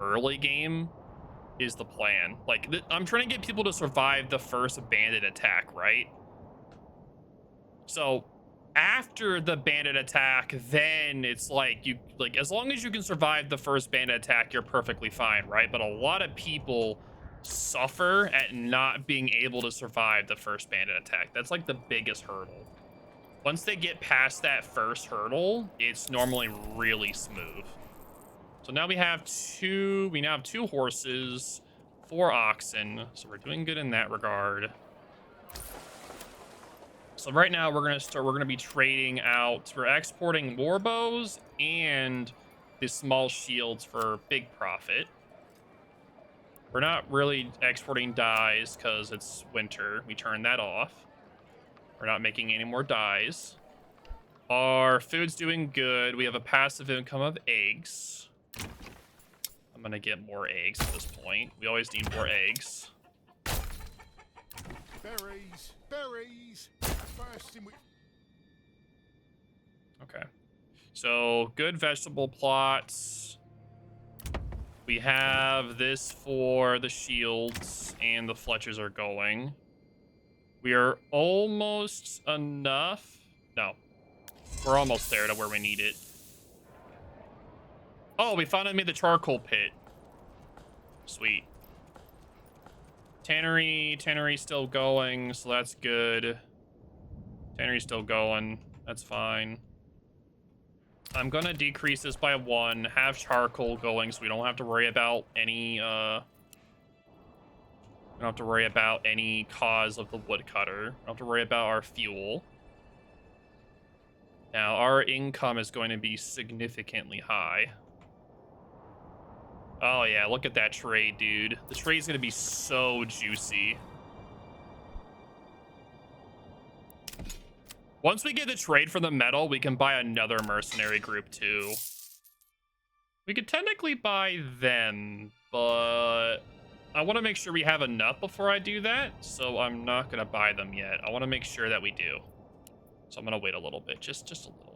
early game. Is the plan. Like, I'm trying to get people to survive the first bandit attack, right? So, after the bandit attack, then it's like, as long as you can survive the first bandit attack, you're perfectly fine, right? But a lot of people suffer at not being able to survive the first bandit attack. That's like the biggest hurdle. Once they get past that first hurdle, it's normally really smooth. So now we have two horses, 4 oxen. So we're doing good in that regard. So right now we're gonna be trading out. We're exporting war bows and the small shields for big profit. We're not really exporting dyes because it's winter. We turn that off. We're not making any more dyes. Our food's doing good. We have a passive income of eggs. I'm gonna get more eggs at this point. We always need more eggs. Berries. Bursting with... Okay. So good vegetable plots. We have this for the shields, and the Fletchers are going. We are almost enough. No. We're almost there to where we need it. Oh, we finally made the charcoal pit. Sweet. Tannery still going, so that's good. Tannery's still going. That's fine. I'm gonna decrease this by 1, have charcoal going so we don't have to worry about any cause of the woodcutter. We don't have to worry about our fuel. Now our income is going to be significantly high. Oh yeah, look at that trade, dude. The trade's gonna be so juicy. Once we get the trade for the metal, we can buy another mercenary group too. We could technically buy them, but I want to make sure we have enough before I do that, so I'm not gonna buy them yet. I want to make sure that we do. So I'm gonna wait a little bit, just a little.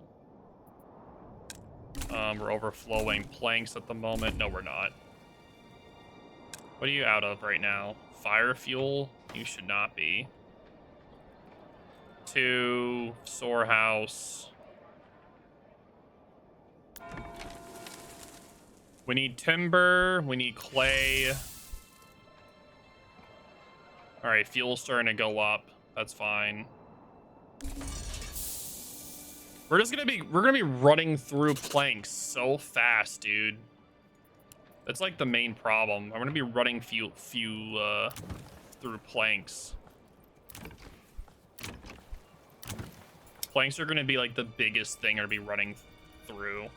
We're overflowing planks at the moment. No, we're not. What are you out of right now? Fire fuel? You should not be. 2, storehouse. We need timber. We need clay. All right, fuel's starting to go up. That's fine. We're gonna be running through planks so fast, dude. That's like the main problem. I'm gonna be running through planks. Planks are gonna be like the biggest thing I'm gonna be running through.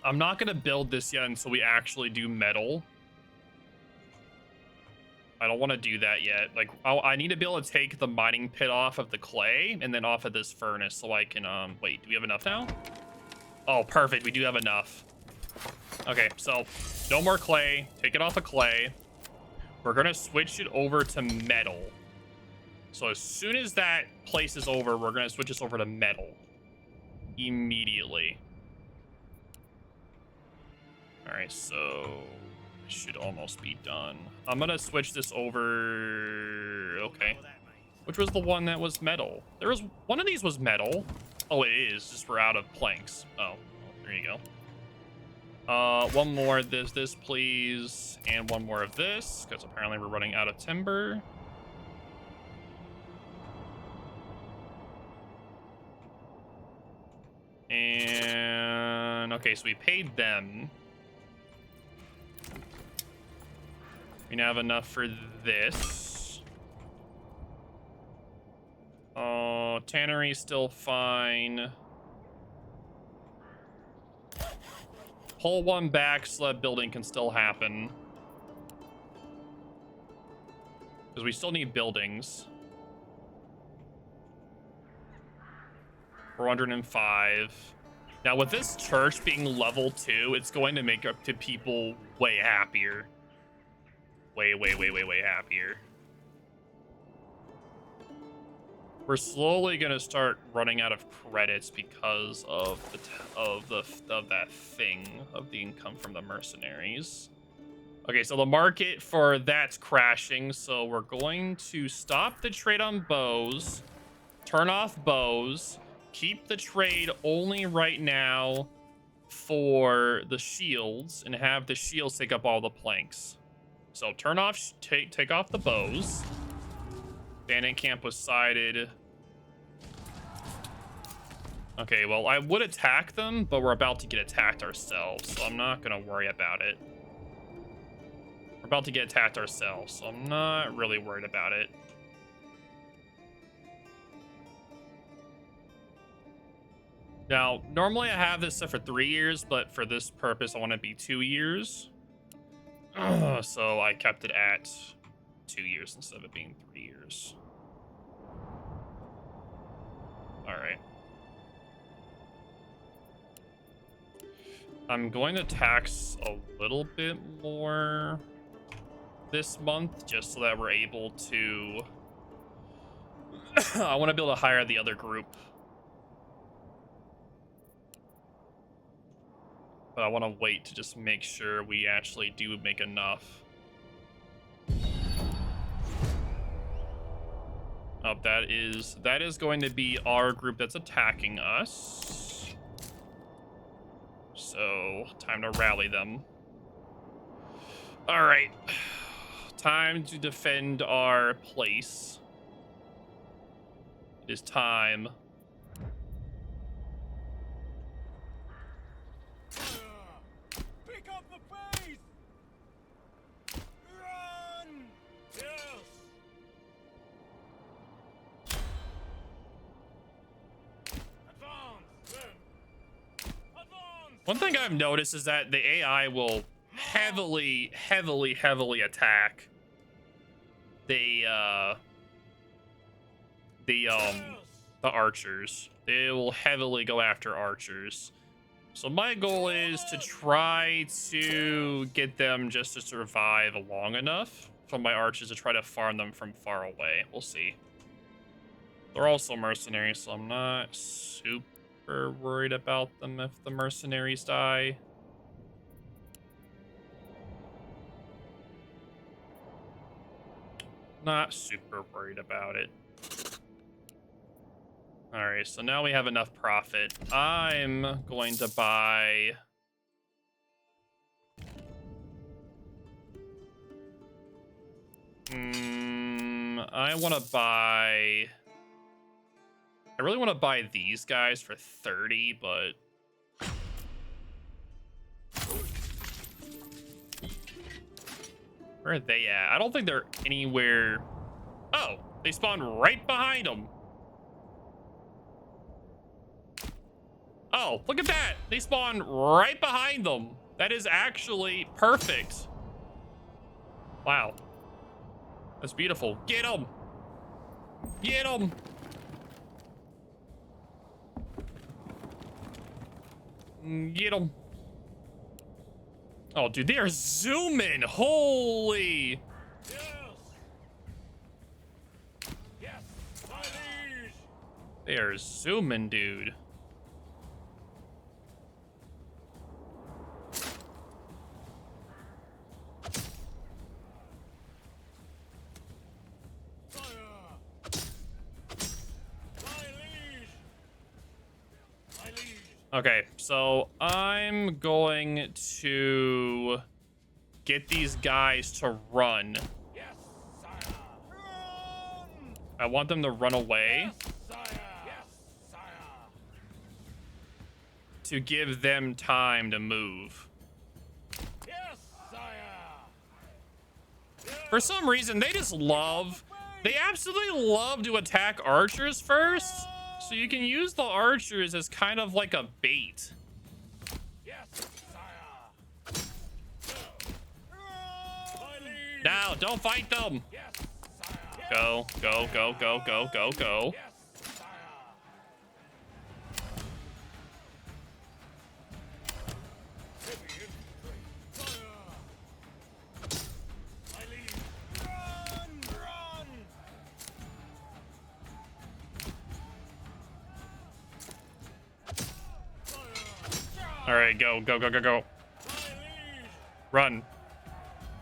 I'm not gonna build this yet until we actually do metal. I don't want to do that yet. Like, I need to be able to take the mining pit off of the clay and then off of this furnace so I can, wait, do we have enough now? Oh, perfect. We do have enough. Okay, so no more clay. Take it off of clay. We're gonna switch it over to metal. So as soon as that place is over, we're gonna switch this over to metal. Immediately. Alright, so it should almost be done. I'm gonna switch this over. Okay. Which was the one that was metal? There was one of these was metal. Oh, it is. Just we're out of planks. Oh, well, there you go. One more of this, please. And one more of this, because apparently we're running out of timber. And okay, so we paid them. We now have enough for this. Oh, tannery's still fine. Pull one back so that building can still happen. Because we still need buildings. 405. Now, with this church being level 2, it's going to make up to people way happier. Way happier. We're slowly gonna start running out of credits because of that thing of the income from the mercenaries. Okay, so the market for that's crashing, so we're going to stop the trade on bows, turn off bows, keep the trade only right now for the shields, and have the shields take up all the planks. So turn off, take off the bows. Bandit camp was sided. Okay, well, I would attack them, but we're about to get attacked ourselves, so I'm not gonna worry about it. We're about to get attacked ourselves, so I'm not really worried about it. Now, normally I have this set for 3 years, but for this purpose, I want it to be 2 years. So I kept it at 2 years instead of it being 3 years. All right. I'm going to tax a little bit more this month just so that we're able to... I want to be able to hire the other group. But I want to wait to just make sure we actually do make enough. Oh, that is going to be our group that's attacking us. So, time to rally them. All right. Time to defend our place. It is time. Pick up the pace! Run! Yes! Advance! Advance! One thing I've noticed is that the AI will heavily attack the archers. They will heavily go after archers. So my goal is to try to get them just to survive long enough for my archers to try to farm them from far away. We'll see. They're also mercenaries, so I'm not super worried about them if the mercenaries die. Not super worried about it. All right, so now we have enough profit. I'm going to buy... I want to buy... I really want to buy these guys for 30, but... Where are they at? I don't think they're anywhere... Oh, they spawned right behind them. Oh, look at that. They spawned right behind them. That is actually perfect. Wow. That's beautiful. Get them. Get them. Get them. Oh, dude, they are zooming. Holy. Yes. Yes, my liege. They are zooming, dude. Fire. My liege. My liege. Okay, so I'm going to get these guys to run. Yes, sire. Run. I want them to run away Yes, sire. Yes, sire. to give them time to move. Yes, sire. For some reason, they absolutely love to attack archers first. So you can use the archers as kind of like a bait. Yes, sire. My liege. Now, don't fight them. Yes, sire. Go, go, go, go, go, go, go. Yes, sire. Heavy infantry. Fire. My liege. Run, run. Fire. All right, go, go, go, go, go. My liege. Run.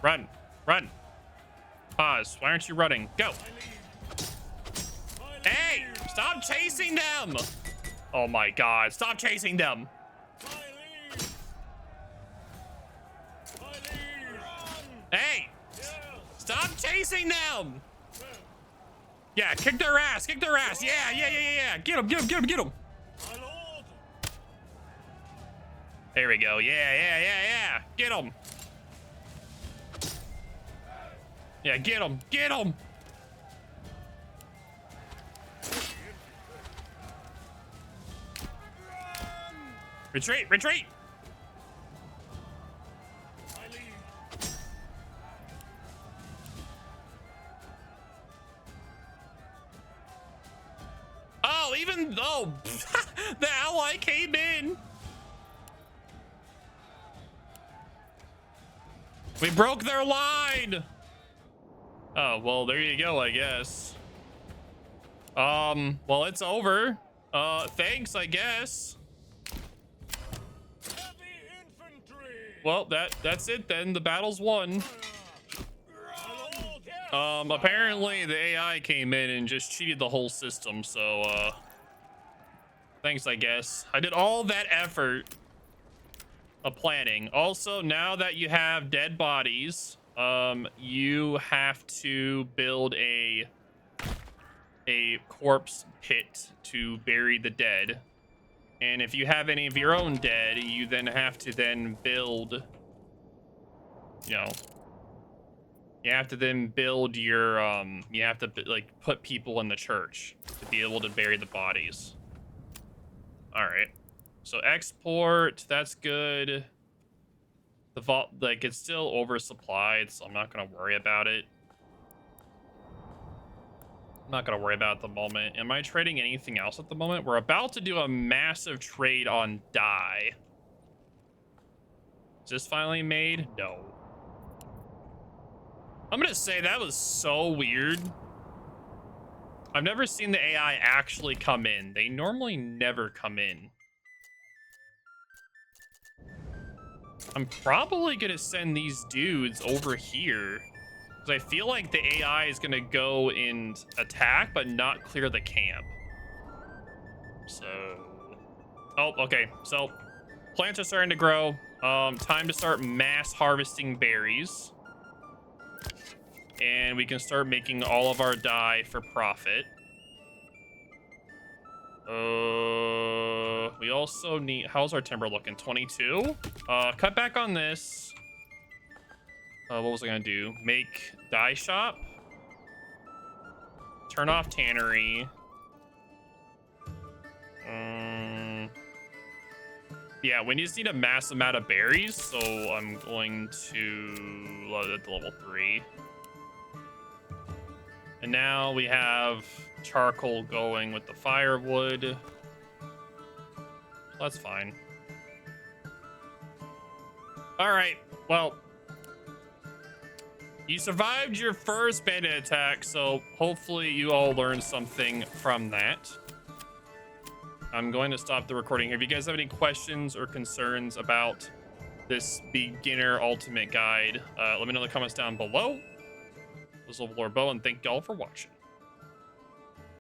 Run. Run. Pause. Why aren't you running? Go. My liege. My Hey, liege. stop chasing them. Oh my God, stop chasing them. My liege. My liege. Run. Hey, Yes. stop chasing them. Yeah, kick their ass. Kick their ass. Yeah, yeah, yeah, yeah, yeah. Get them, get them, get them, get them. My lord. There we go. Yeah, yeah, yeah, yeah. Get them. Yeah, get them, get them. Retreat, retreat. My liege. Oh, even though the ally came in. We broke their line. Oh, well, there you go, I guess. Well, it's over. Thanks, I guess. Heavy infantry. Well, that's it then. The battle's won. My lord. Yes. Apparently the AI came in and just cheated the whole system, so, thanks, I guess. I did all that effort of planning. Also, now that you have dead bodies, you have to build a corpse pit to bury the dead. And if you have any of your own dead, you then have to then build, you know, you have to then build your, you have to like put people in the church to be able to bury the bodies. All right. So export, that's good. The vault, like, it's still oversupplied, so I'm not gonna worry about it. I'm not gonna worry about it at the moment. Am I trading anything else at the moment? We're about to do a massive trade on dye. Is this finally made? No. I'm gonna say that was so weird. I've never seen the AI actually come in. They normally never come in. I'm probably gonna send these dudes over here because I feel like the AI is gonna go and attack but not clear the camp. So, oh, okay. So plants are starting to grow. Time to start mass harvesting berries, and we can start making all of our dye for profit. We also need, how's our timber looking? 22. Cut back on this. What was I gonna do? Make dye shop. Turn off tannery. Yeah, we just need a mass amount of berries, so I'm going to load it to level 3. And now we have charcoal going with the firewood. That's fine. All right. Well, you survived your first bandit attack, so hopefully you all learned something from that. I'm going to stop the recording here. If you guys have any questions or concerns about this beginner ultimate guide, let me know in the comments down below. This is Lord Bo, and thank y'all for watching.